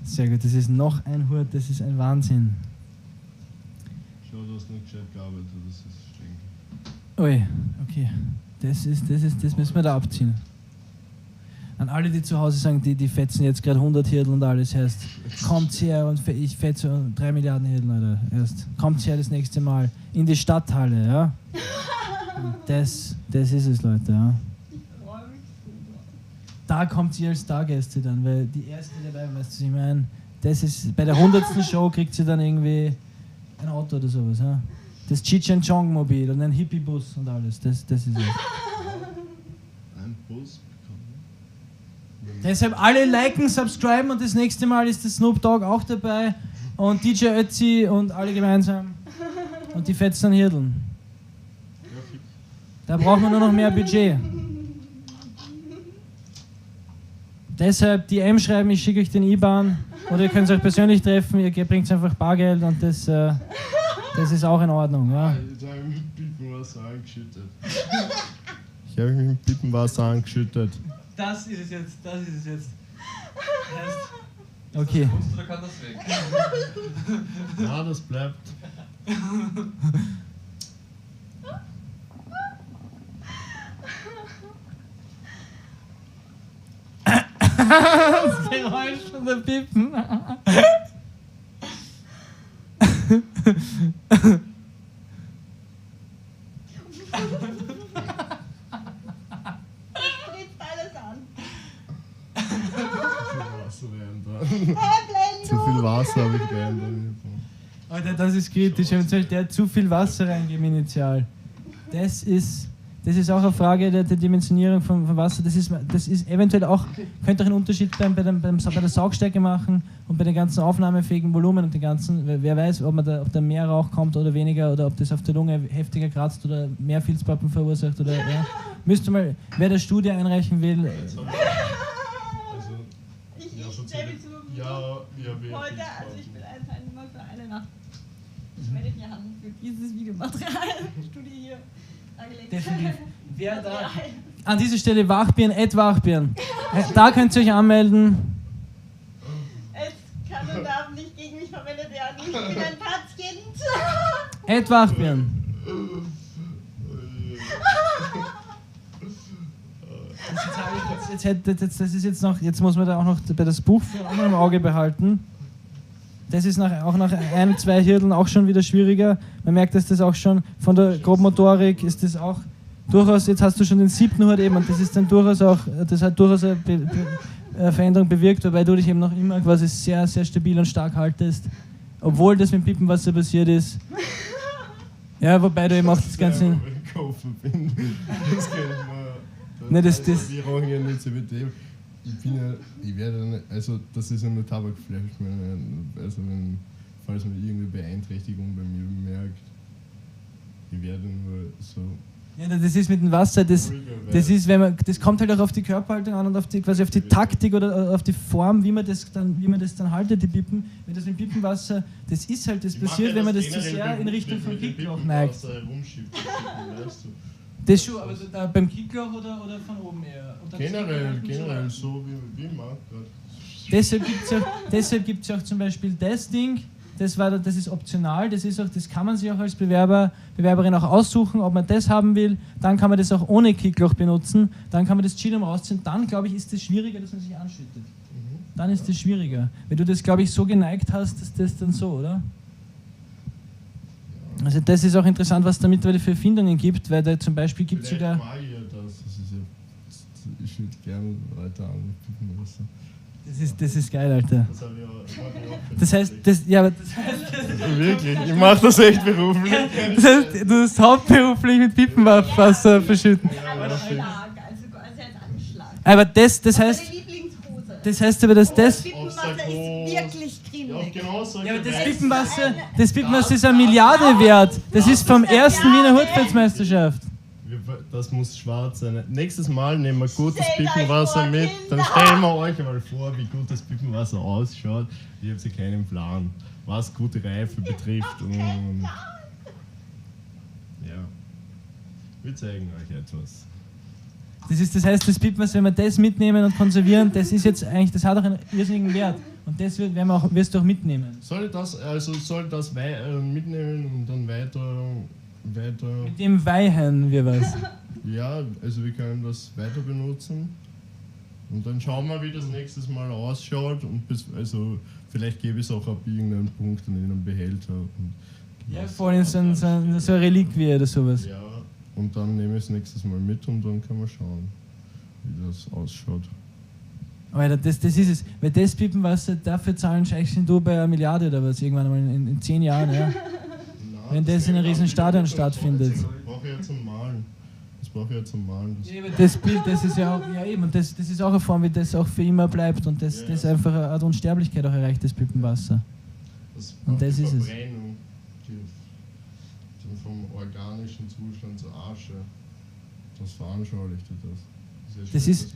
Sehr gut, das ist noch ein Hurt, das ist ein Wahnsinn. Schau, du hast nicht gescheit gearbeitet, das ist streng. Ui, okay. Das müssen wir da abziehen. An alle, die zu Hause sagen, die fetzen jetzt gerade 100 Hirtel und alles, heißt, kommt her und ich fetze 3 Milliarden Hirtel, Alter. Erst kommt her das nächste Mal in die Stadthalle, ja. Und das ist es, Leute, ja. Da kommt sie als Stargäste dann, weil die erste dabei, weißt du, ich meine, das ist, bei der 100. Show kriegt sie dann irgendwie ein Auto oder sowas, ja. Das Cheech and Chong Mobil und ein Hippie-Bus und alles. Das ist es. Ein Bus bekommen. Deshalb alle liken, subscriben und das nächste Mal ist der Snoop Dogg auch dabei und DJ Ötzi und alle gemeinsam und die fetzen Hirteln. Da braucht man nur noch mehr Budget. Deshalb DM schreiben, ich schicke euch den IBAN oder ihr könnt es euch persönlich treffen, ihr bringt einfach Bargeld und das ist auch in Ordnung. Ja. Jetzt habe ich mich mit Pippenwasser angeschüttet. Ich habe mich mit Pippenwasser angeschüttet. Das ist es jetzt, das ist es jetzt. Okay. Unsere kann das weg. Ja, das bleibt. Das Geräusch von der Pippen. Spritzt alles an. Zu viel Wasser rein da. Zu viel Wasser habe ich rein da. Alter, das ist kritisch. Der hat zu viel Wasser reingegeben initial. Das ist auch eine Frage der Dimensionierung von Wasser. Das ist eventuell auch, könnte auch einen Unterschied bei der Saugstärke machen und bei den ganzen aufnahmefähigen Volumen und den ganzen, wer weiß, ob da mehr Rauch kommt oder weniger oder ob das auf der Lunge heftiger kratzt oder mehr Filzpappen verursacht oder ja. Müsste mal, wer der Studie einreichen will. Ich stelle mich zu heute, also ich will einfach nur für eine Nacht. Ich werde die Hand für dieses Videomaterial Studie hier angelegt. Definitiv. Wer da an dieser Stelle Wachbirn, @Wachbirn. Da könnt ihr euch anmelden. Es kann und darf nicht gegen mich verwendet werden. Ich bin ein Patient. Wachbirn. Das ist jetzt noch, jetzt muss man da auch noch bei das Buch auch noch im Auge behalten. Das ist auch nach 1, 2 Hirteln auch schon wieder schwieriger. Man merkt, dass das auch schon von der Grobmotorik ist das auch durchaus, jetzt hast du schon den 7. Hut eben und das ist dann durchaus auch, das hat durchaus eine Veränderung bewirkt, wobei du dich eben noch immer quasi sehr, sehr stabil und stark haltest. Obwohl das mit Pippenwasser passiert ist. Ja, wobei du eben auch das Ganze... Das kann ich mal... Ne, das... Wir rauchen ja nicht CBD. Ich werde nicht, also das ist ja nur Tabakfleisch, also falls man irgendeine Beeinträchtigung bei mir bemerkt, ich werde nur so... Ja, das ist mit dem Wasser, das ist, wenn man, das kommt halt auch auf die Körperhaltung an und auf die, quasi auf die Taktik oder auf die Form, wie man das dann haltet, die Pippen. Wenn das mit Pippenwasser, das ist halt, das passiert, wenn man das zu sehr in Richtung von Kickloch neigt. Das schon, aber da beim Kickloch oder von oben eher? Generell so wie mag gerade. Deshalb gibt es ja auch zum Beispiel das Ding, das ist optional, das kann man sich auch als Bewerberin auch aussuchen, ob man das haben will, dann kann man das auch ohne Kickloch benutzen, dann kann man das Chilum rausziehen, dann glaube ich ist es schwieriger, dass man sich anschüttet. Dann ist es schwieriger, weil du das glaube ich so geneigt hast, dass das dann so, oder? Also das ist auch interessant, was da mittlerweile für Erfindungen gibt, weil da zum Beispiel gibt es sogar... Ich würde gerne weiter an Pippenwasser. Das ist geil, Alter. Das habe ich auch. Das heißt, wirklich, ich mache das echt beruflich. Das heißt, du hast hauptberuflich mit Pippenwasser verschütten. Anschlag, also als Anschlag. Aber das heißt... Meine Lieblingshose. Das heißt aber, dass das... Pippenwasser ist wirklich cremig. Ja, aber das Pippenwasser ist eine Milliarde wert. Das ist vom ersten Wiener Hurtfelsmeisterschaft. Das muss schwarz sein. Nächstes Mal nehmen wir gutes Pippenwasser mit. Dann stellen wir euch mal vor, wie gut das Pippenwasser ausschaut. Ich habe keinen Plan, was gute Reife betrifft. Und ja, wir zeigen euch etwas. Das heißt, das Pippenwasser, wenn wir das mitnehmen und konservieren, das ist jetzt eigentlich, das hat auch einen irrsinnigen Wert. Und das wirst du auch mitnehmen. Soll das mitnehmen und dann weiter. Mit dem weihen wir was. Ja, also wir können das weiter benutzen. Und dann schauen wir, wie das nächstes Mal ausschaut. Und also vielleicht gebe ich es auch ab irgendeinem Punkt in einem Behälter. Ja, vor allem so eine Reliquie oder sowas. Ja, und dann nehme ich es nächstes Mal mit und dann kann man schauen, wie das ausschaut. Alter, das ist es. Weil das Pippenwasser, dafür zahlen scheiße du bei 1 Milliarde oder was, irgendwann mal in 10 Jahren, ja. Na, wenn das in einem riesen Stadion stattfindet. Das brauche ich ja zum Malen. Das Bild, das ist ja auch, ja eben, das ist auch eine Form, wie das auch für immer bleibt und das einfach eine Unsterblichkeit auch erreicht, das Pippenwasser. Und das ist es. Verbrennung, die vom organischen Zustand zur Asche, das veranschaulicht das. Das ist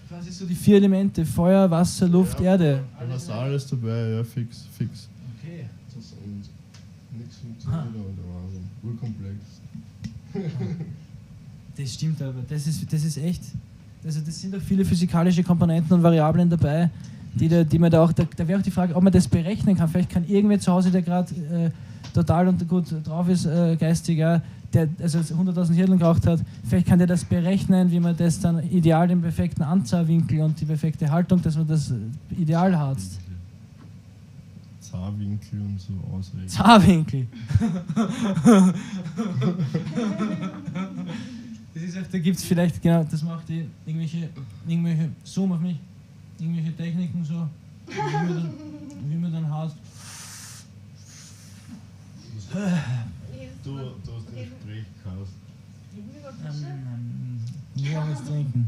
quasi so die 4 Elemente: Feuer, Wasser, Luft, Erde. Du hast alles dabei, ja, fix. Okay. Und nichts funktioniert, aber der Wahnsinn. Urkomplex. Das stimmt aber, das ist echt. Also das sind auch viele physikalische Komponenten und Variablen dabei, die man da auch, da wäre auch die Frage, ob man das berechnen kann. Vielleicht kann irgendwer zu Hause, der gerade total und gut drauf ist, geistig, ja, der also 100.000 Hirteln geraucht hat, vielleicht kann der das berechnen, wie man das dann ideal den perfekten Anzahlwinkel und die perfekte Haltung, dass man das ideal harzt. Zahnwinkel und so ausrechnen. Zahnwinkel! Das ist auch, da gibt es vielleicht, genau, das macht irgendwelche Zoom auf mich, irgendwelche Techniken so, wie man dann hasst. Du hast den Sprechkast. Ja, was trinken.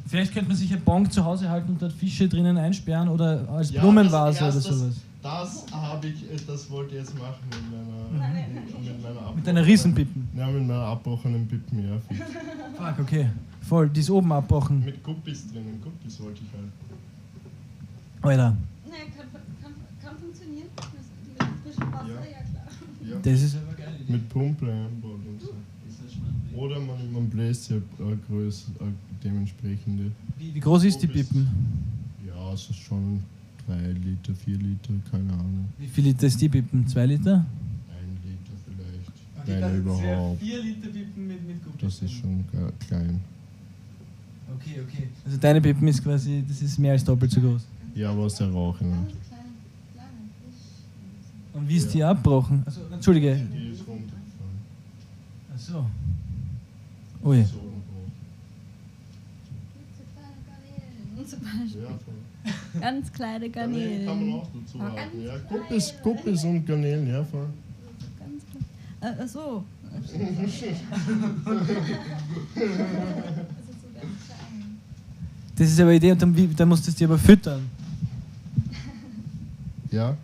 Vielleicht könnte man sich ein Bong zu Hause halten und dort Fische drinnen einsperren oder als Blumenvase oder sowas. Das wollte ich jetzt machen mit meiner Mit deiner Riesenpippen. Ja, mit meiner abbrochenen Pippen, ja. Fuck, okay. Voll, die ist oben abbrochen. Mit Guppis drinnen, Guppis wollte ich halt. Alter. Naja, kann funktionieren. Mit frischem Wasser, ja klar. Ja. Das ist aber geil. Mit Pumpe einbaut und so. Oder man bläst ja Größe, dementsprechende. Wie groß ist die Pippen? Ja, es ist schon 3 Liter, 4 Liter, keine Ahnung. Wie viel Liter ist die Pippen? 2 Liter? 1 Liter vielleicht. Keine überhaupt. 4 Liter Pippen mit Guppis. Das ist schon klein. Okay. Also deine Pippen ist quasi, das ist mehr als doppelt so groß. Ja, aber aus der Rauchen. Ganz klein, kleine Fisch. Und wie ist die abbrochen? Also, Entschuldige. Die ist runtergefallen. Ach so. Ui. So hoch. Klitzekleine Garnelen zum Beispiel. Ja, voll. Ganz kleine Garnelen kann man Garnelen. auch dazu halten. Ja, Guppis und Garnelen, ja, voll. Ganz klein. Ach so. Das ist so ganz klein. Das ist aber eine Idee und dann musst du es dir aber füttern. Ja?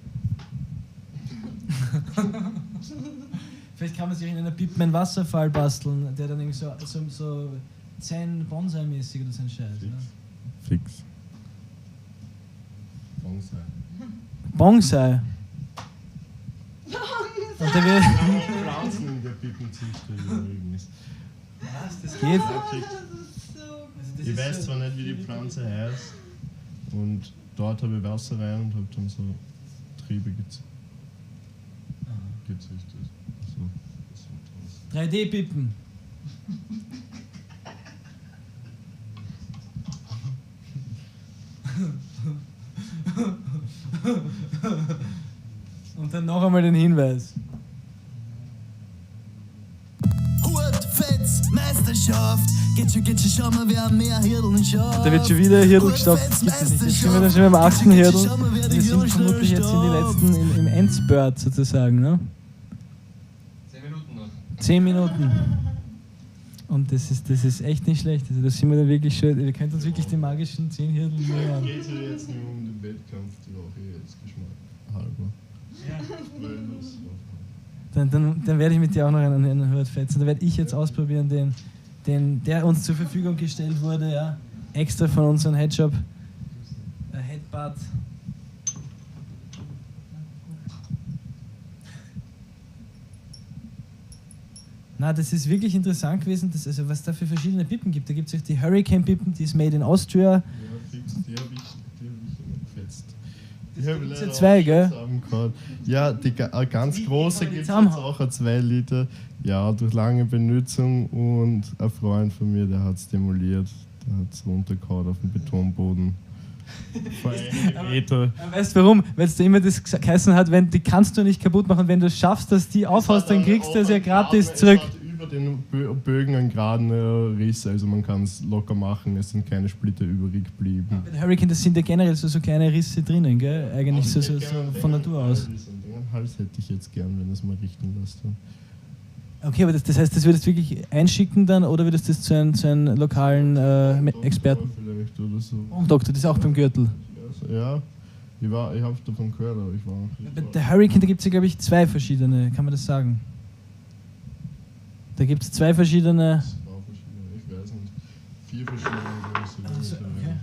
Vielleicht kann man sich in einer Pippe einen Wasserfall basteln, der dann irgendwie so Zen-Bonsai-mäßig oder so ein Scheiß. Ja. Fix. Bonsai. Bonsai. Und der wird. Pflanzen in der Pippenzüchter übrigens. Was? Das geht? Ich weiß zwar nicht, wie die Pflanze heißt, und dort habe ich Wasser rein und habe dann so Triebe gezüchtet. So 3D-Pippen. Und dann noch einmal den Hinweis. Hurtfetz, Meisterschaft. Geht schon, schau mal, wer mehr Hirteln schafft. Da wird schon wieder ein Hirtel gestoppt. Das gibt es nicht. Jetzt sind wir dann schon beim 8. Hirtel. Wir sind vermutlich jetzt in die letzten, im Endspurt sozusagen. Ne? 10 Minuten noch. 10 Minuten. Und das ist echt nicht schlecht. Also da sind wir dann wirklich schön. Wir können uns wirklich die magischen 10 Hirtel nähern. Geht es ja jetzt nur um den Wettkampf, die Woche jetzt Geschmack halber. Weil Lust drauf haben. Dann werde ich mit dir auch noch einen Hurt fetzen. Da werde ich jetzt ausprobieren, der uns zur Verfügung gestellt wurde, ja. Extra von unserem Headshop. Headbutt. Na, das ist wirklich interessant gewesen, also was da für verschiedene Pippen gibt. Da gibt es auch die Hurricane-Pippen, die ist made in Austria. Ja, fix, die hab ich immer gefetzt. Die habe ich leider 2, auch gell? zusammengehauen. Ja, die ganz große kann man die gibt es jetzt zusammenhauen? auch, 2 Liter. Ja, durch lange Benutzung, und ein Freund von mir, der hat es demoliert. Der hat es runtergehauen auf den Betonboden. Vor einem Meter. Weißt du warum? Weil es da immer das geheißen hat, die kannst du nicht kaputt machen. Wenn du es schaffst, dass die aufhaust, dann kriegst du es ja gratis zurück. Es hat über den Bögen einen geraden Riss, also man kann es locker machen, es sind keine Splitter übrig geblieben. Bei Hurricane, das sind ja generell so kleine Risse drinnen, gell? Eigentlich so von Natur aus. Hals hätte ich jetzt gern, wenn es mal richten lässt. Okay, aber das heißt, das würdest du wirklich einschicken dann oder würdest du das zu einem lokalen Experten? Vielleicht oder so. Doktor, das ist auch beim Gürtel. Ja, ich habe davon gehört, aber ich war noch nicht. Bei der Hurricane, da gibt es ja, glaube ich, 2 verschiedene, kann man das sagen? Da gibt es 2 verschiedene. Ich weiß nicht. 4 verschiedene. Also, okay.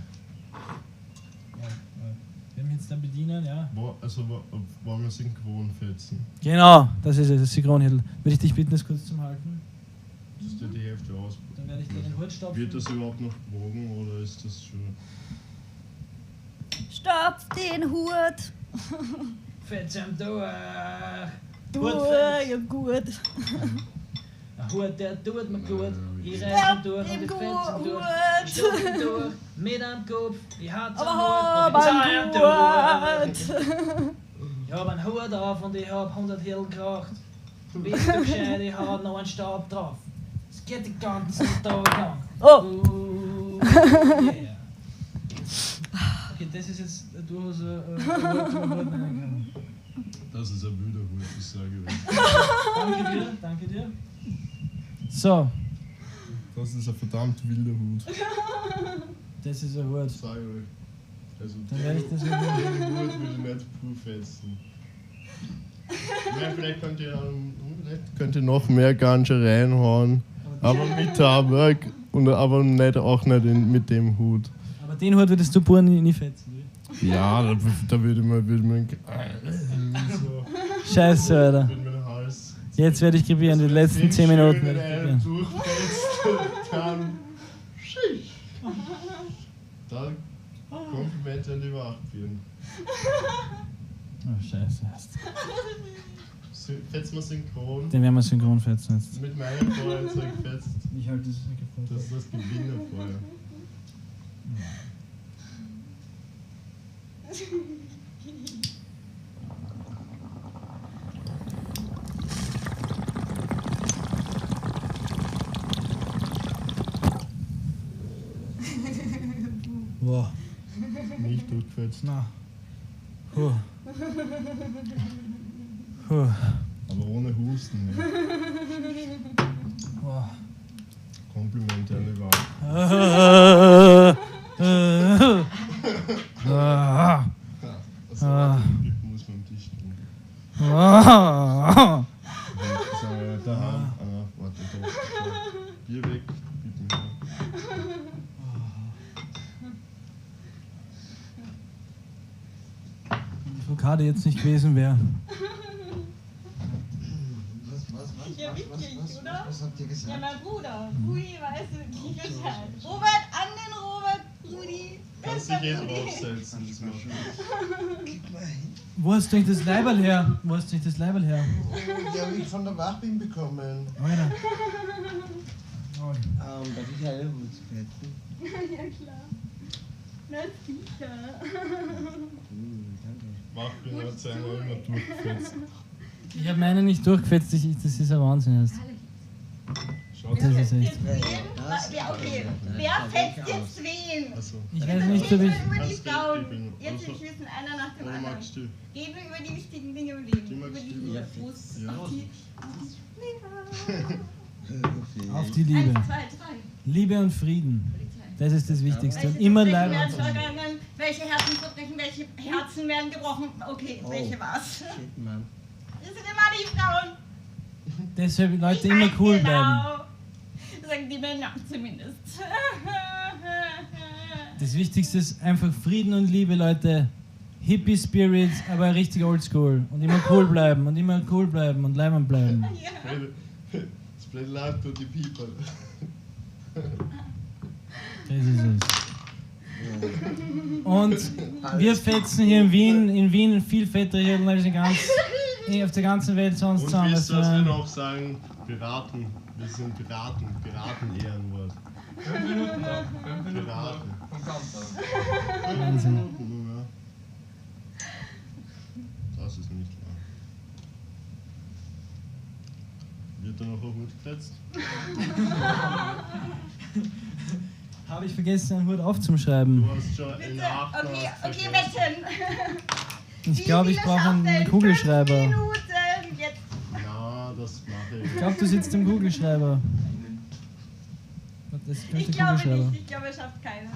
Wenn wir jetzt da bedienen, ja. Wollen wir synchron fetzen? Genau, das ist es, das Synchronhittel. Würde ich dich bitten, das kurz zum Halten? Das ist ja die Hälfte aus. Dann werde ich dir den Hut stopfen. Wird das überhaupt noch gewogen oder ist das schon. Stopf den Hut! Fetz am durch! Ja gut. Ein Hut, der tut mir gut. Ich Stopp reiß ihn durch und den ich fetz ihn durch. Hut. Ich stopp ihn durch, mit am Kopf. Ich hat's am Aber Hut hab und ich einen zeig ihm Hut! durch. Ich hab einen Hut auf und ich hab 100 Hirn geraucht. Bist du gescheit, ich hab noch einen Staub drauf. Es geht den ganzen Tag lang. Oh. Yeah. Okay, das ist jetzt durchaus ein Hut nennen kann. Das ist ein wilder Hut, ich sage euch. Danke dir. So, Das ist ein verdammt wilder Hut. das ist ein Hut. Ich sage euch. Also, Dann werde ich das den Hut will ich nicht pur fetzen. Ja, vielleicht könnt ihr noch mehr Ganja reinhauen, aber mit Tabak und aber nicht, auch nicht mit dem Hut. Aber den Hut würdest du pur nie fetzen. Ja, da würde man so, Scheiße, Alter. würde man den Hals. Jetzt werde ich krepieren, die letzten 10 Minuten werde ich krepieren. Durchfetzt, dann da Komplimente an die Wachbirnen. Oh, Scheiße. Fetzt man synchron. Den werden wir synchron fetzen jetzt. Mit meinem Feuerzeug fetzt. Ich halte das Mikrofon. Das ist das Gewinnerfeuer. Wow. Nicht durchgefetzt. Na. Puh. Puh. Aber ohne Husten. Ne? Wow. Komplimente an die Wahl. Also, Lippen muss man dicht tun. Warte, doch. Bier weg, Lippen her. Wenn die Blockade jetzt nicht gewesen wäre. Ja, wichtig, oder? Was habt ihr Ja, gesagt? mein Bruder. Rudi weiß wirklich Bescheid. Robert, an den Robert, Rudi. Kannst dich jetzt aufsetzen. Das macht Gib mal hin. Wo hast du eigentlich das Leiberl her? Wo hast du eigentlich das Leiberl her? Die habe ich von der Wachbin bekommen. Alter. Darf ich eine Hut fetzen? Ja, klar. Na, sicher. Danke. Wachbirne hat seine immer durchgefetzt. Ich habe meine nicht durchgefetzt, das ist ein Wahnsinn jetzt. Schaut Das ist echt. Okay, wer fetzt jetzt wen? Also, Ich weiß nicht, ob ich. Über die Kannst du Frauen. geben. Jetzt Also, will ich wissen, einer nach dem oder anderen. magst du? Reden wir über die wichtigen Dinge im Leben. Die Über magst die du? Liebe. Ja. Prost. Ja. Auf die Liebe. 1, 2, 3. Liebe und Frieden. Das ist das Wichtigste. Und Welche immer Verbrechen Leib werden und Sonne. vergangen? Welche Herzen verbrechen? Welche Herzen werden gebrochen? Okay, Oh. welche war's? Shit, Mann. Das sind immer die Frauen. Deshalb Leute Ich immer weiß cool genau. bleiben. Sagen die Männer zumindest. Das Wichtigste ist einfach Frieden und Liebe, Leute. Hippie Spirits, aber richtig oldschool. Und immer cool bleiben und immer cool bleiben und leibend bleiben. Ja. Split life to the people. Das ist es. Und wir fetzen hier in Wien viel fettere als auf der ganzen Welt sonst Und zusammen. wisst ihr, was wir noch sagen? Beraten. Wir sind beraten. Beraten Ehrenwort. 5 Minuten noch. 5 Minuten noch. Beraten. Vom Countdown. 5 Wahnsinn. Minuten nur mehr. Das ist nicht wahr. Wird da noch ein Hut gefetzt? Habe ich vergessen, einen Hut aufzuschreiben. Du hast schon in Bitte. 8 Okay, wetten. Ich glaube, ich brauche einen Kugelschreiber. 5 Minuten jetzt. Na, das mache ich. Ich glaube, du sitzt im Kugelschreiber. Das Ich könnte glaube Kugelschreiber. nicht, ich glaube, er schafft keinen.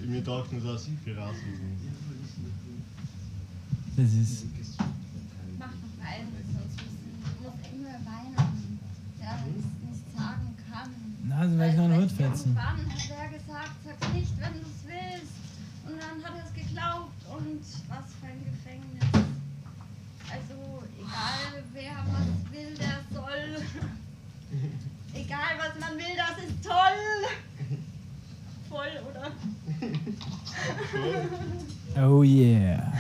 Mir taugt nicht aus Piraten. Das ist. Mach noch weinen, sonst muss immer weinen. Der es nicht sagen kann. Na, dann werde ich noch einen Hut fetzen. Irgendwann hat er gesagt, sag's nicht, wenn du es willst. Und dann hat er es geglaubt und was für ein Gefängnis. Also, egal wer was will, der soll. Egal was man will, das ist toll. Voll, oder? Oh yeah.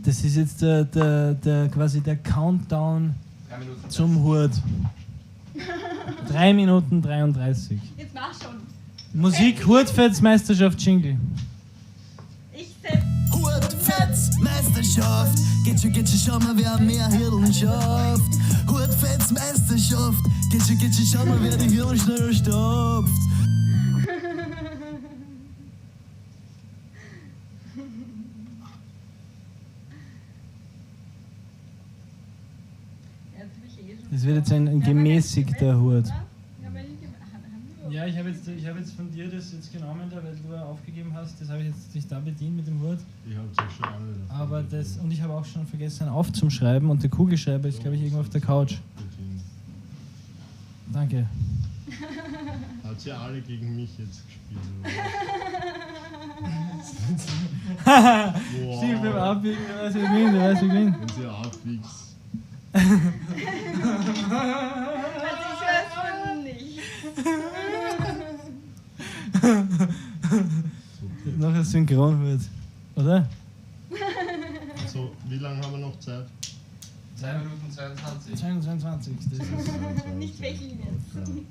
Das ist jetzt quasi der Countdown 3 Minuten. zum Hut. 3 Minuten 33. Jetzt mach schon. Musik, Hurtfetzmeisterschaft, Jingle. Ich setz. Hurtfetzmeisterschaft. Geht schon, schau mal, wer mehr Hirn schafft. Hurtfetzmeisterschaft. Geht schon, schau mal, wer die Hirn schneller stopft. Ja, jetzt hab ich eh schon. Das wird jetzt ein gemäßigter Hut. Ja, weil ich haben wir Ja, ich habe jetzt von dir das jetzt genommen, da, weil du aufgegeben hast, das habe ich jetzt dich da bedient mit dem Hut. Ich habe es schon alle davon Aber das, bedient. und ich habe auch schon vergessen aufzuschreiben und der Kugelschreiber ist, glaube ich, irgendwo auf der Couch. Bedient. Danke. Hat sie alle gegen mich jetzt gespielt? Wow. Stimmt, beim Abbiegen, der weiß, wie gewinnt, der weiß, wie gewinnt. Wenn sie aufwiegst. Also ich weiß von nicht. Noch ein Synchronhut, oder? So, wie lange haben wir noch Zeit? 2 Minuten 22. 22, das ist. Nicht schwächeln jetzt. Ja. Nicht.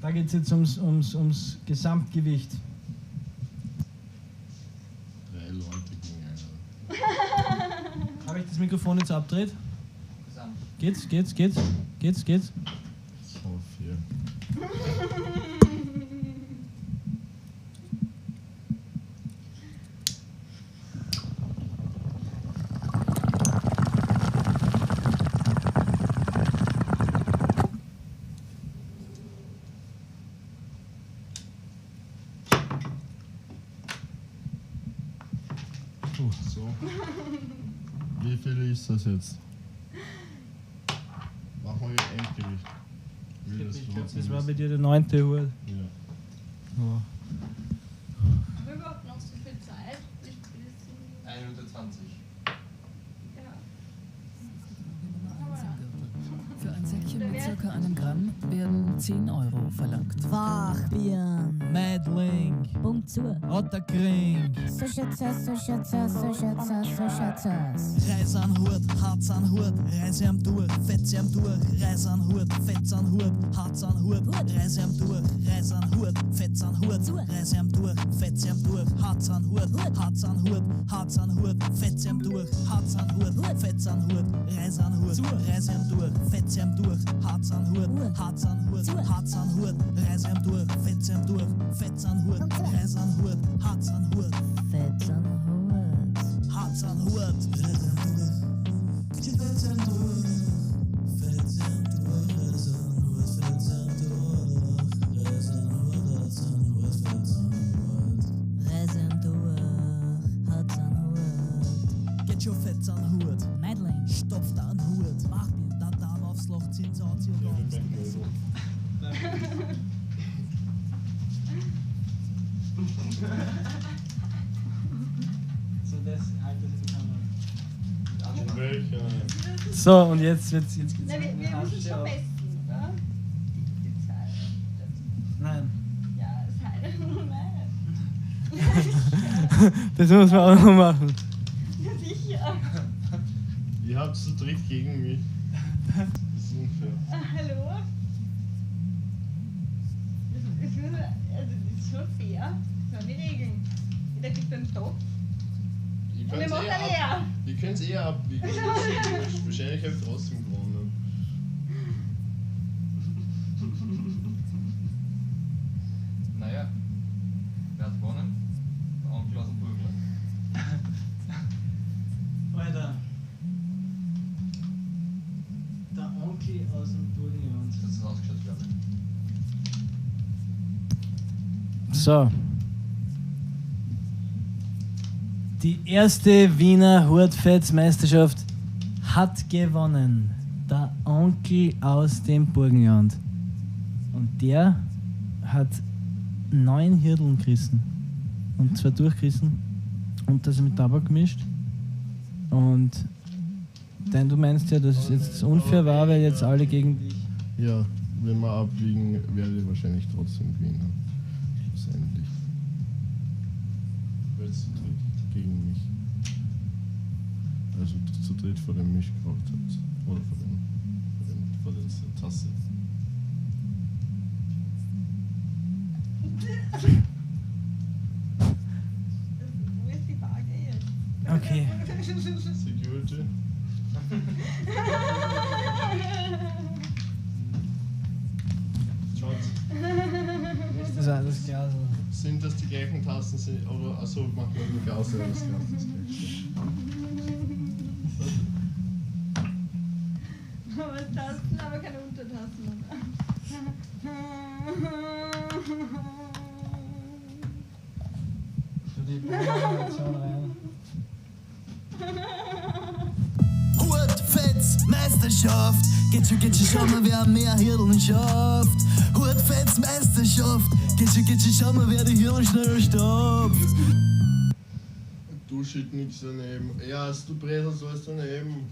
Da geht es jetzt ums Gesamtgewicht. 3 Leute gegen einen. Habe ich das Mikrofon jetzt abgedreht? Gesamt. Geht's? Ich hoffe, ja. So. Wie viel ist das jetzt? Machen wir Endgewicht. Wie das Ich glaube, trotzdem das war ist. bei dir der 9. Hut. Ja. Oh. Haben wir überhaupt noch so viel Zeit? Ich bin jetzt 1 Minute 20. ja. Für ein Säckchen mit circa einem Gramm werden 10 € verlangt. Wachbieren. Mädling, Punkt zu. Otterkring, So Schätze. Reis an Hut, Harz an Hut, Reise am durch, Fetze am durch, Reis an Hut, Fetz an Hut, Harz an Hut, Reise am durch, Reis an Hut, Fetz an Hut, Reise am durch, Fetze am durch, Harz an Hut, Harz an Hut, Harz an Hut, Fetze am durch, Harz an Hut, Fetz an Hut, Reise an Hut, Reise am durch, Fetze am durch, Harz an Hut, Harz an Hut, Harz an Hut, Reise am durch, Fetze am durch, Fetz an Hut, Reise an Hut, Harz an Hut, Fetz an Hut. Harz an Hut, Reise am durch, Fetz am durch, Fetz am durch, Reise an Hut, Fetz am durch, Reise an Hut, Harz an Hut, Fetz an Hut. Reise am durch, Harz an Hut. Get your Fetz an Hut, Mädling. stopft an Hut, mach mir da Darm aufs Loch, 10 Sauz hier raus. So, das haltet in Kamera. Welcher? So, und jetzt geht's. Na, wir müssen es vermessen, oder? Die Zahl. Nein. Ja, Zahl. Nein. Das muss man auch noch machen. Ja, sicher. Ihr habt zu dritt gegen mich. Das ist unfair. Hallo? Also, das ist schon fair. Das sind die Regeln. Jeder kriegt einen Topf. Ihr Und wir könnt machen eh dann leer. Ihr könnt eh abwiegen. Wahrscheinlich habt ihr trotzdem gewonnen. Naja, wer hat gewonnen? Der Onkel aus dem Burgenland. Alter. Der Onkel aus dem Burgenland. Das ist ausgeschaut, glaube ich. So. Die erste Wiener Hurtfetzmeisterschaft hat gewonnen. Der Onkel aus dem Burgenland. Und der hat 9 Hirteln gerissen. Und zwar durchgerissen. Und das mit Tabak gemischt. Und denn du meinst ja, dass es jetzt unfair war, weil jetzt alle gegen dich. Ja, wenn wir abwiegen, werde ich wahrscheinlich trotzdem gewinnen. Schlussendlich. Weil es zu dritt gegen mich. Also zu dritt vor dem Misch gebracht hat. Oder vor der Tasse. Wo ist die Frage jetzt? Okay. Security. Schaut. Das war das Glas. Sind das die gleichen Tassen? Oder achso, machen wir nur Glas, aber das Glas ist gleich. Aber Tasten, aber keine Untertassen. Für die Provokation rein. Hurtfetzmeisterschaft. Geht schon, schau mal, wer mehr Hirteln schafft. Hurtfetzmeisterschaft. Geht schon, schau mal, wer die Hirteln schneller stopft. Du schütt nix daneben. Ja, als du Bräser sollst daneben.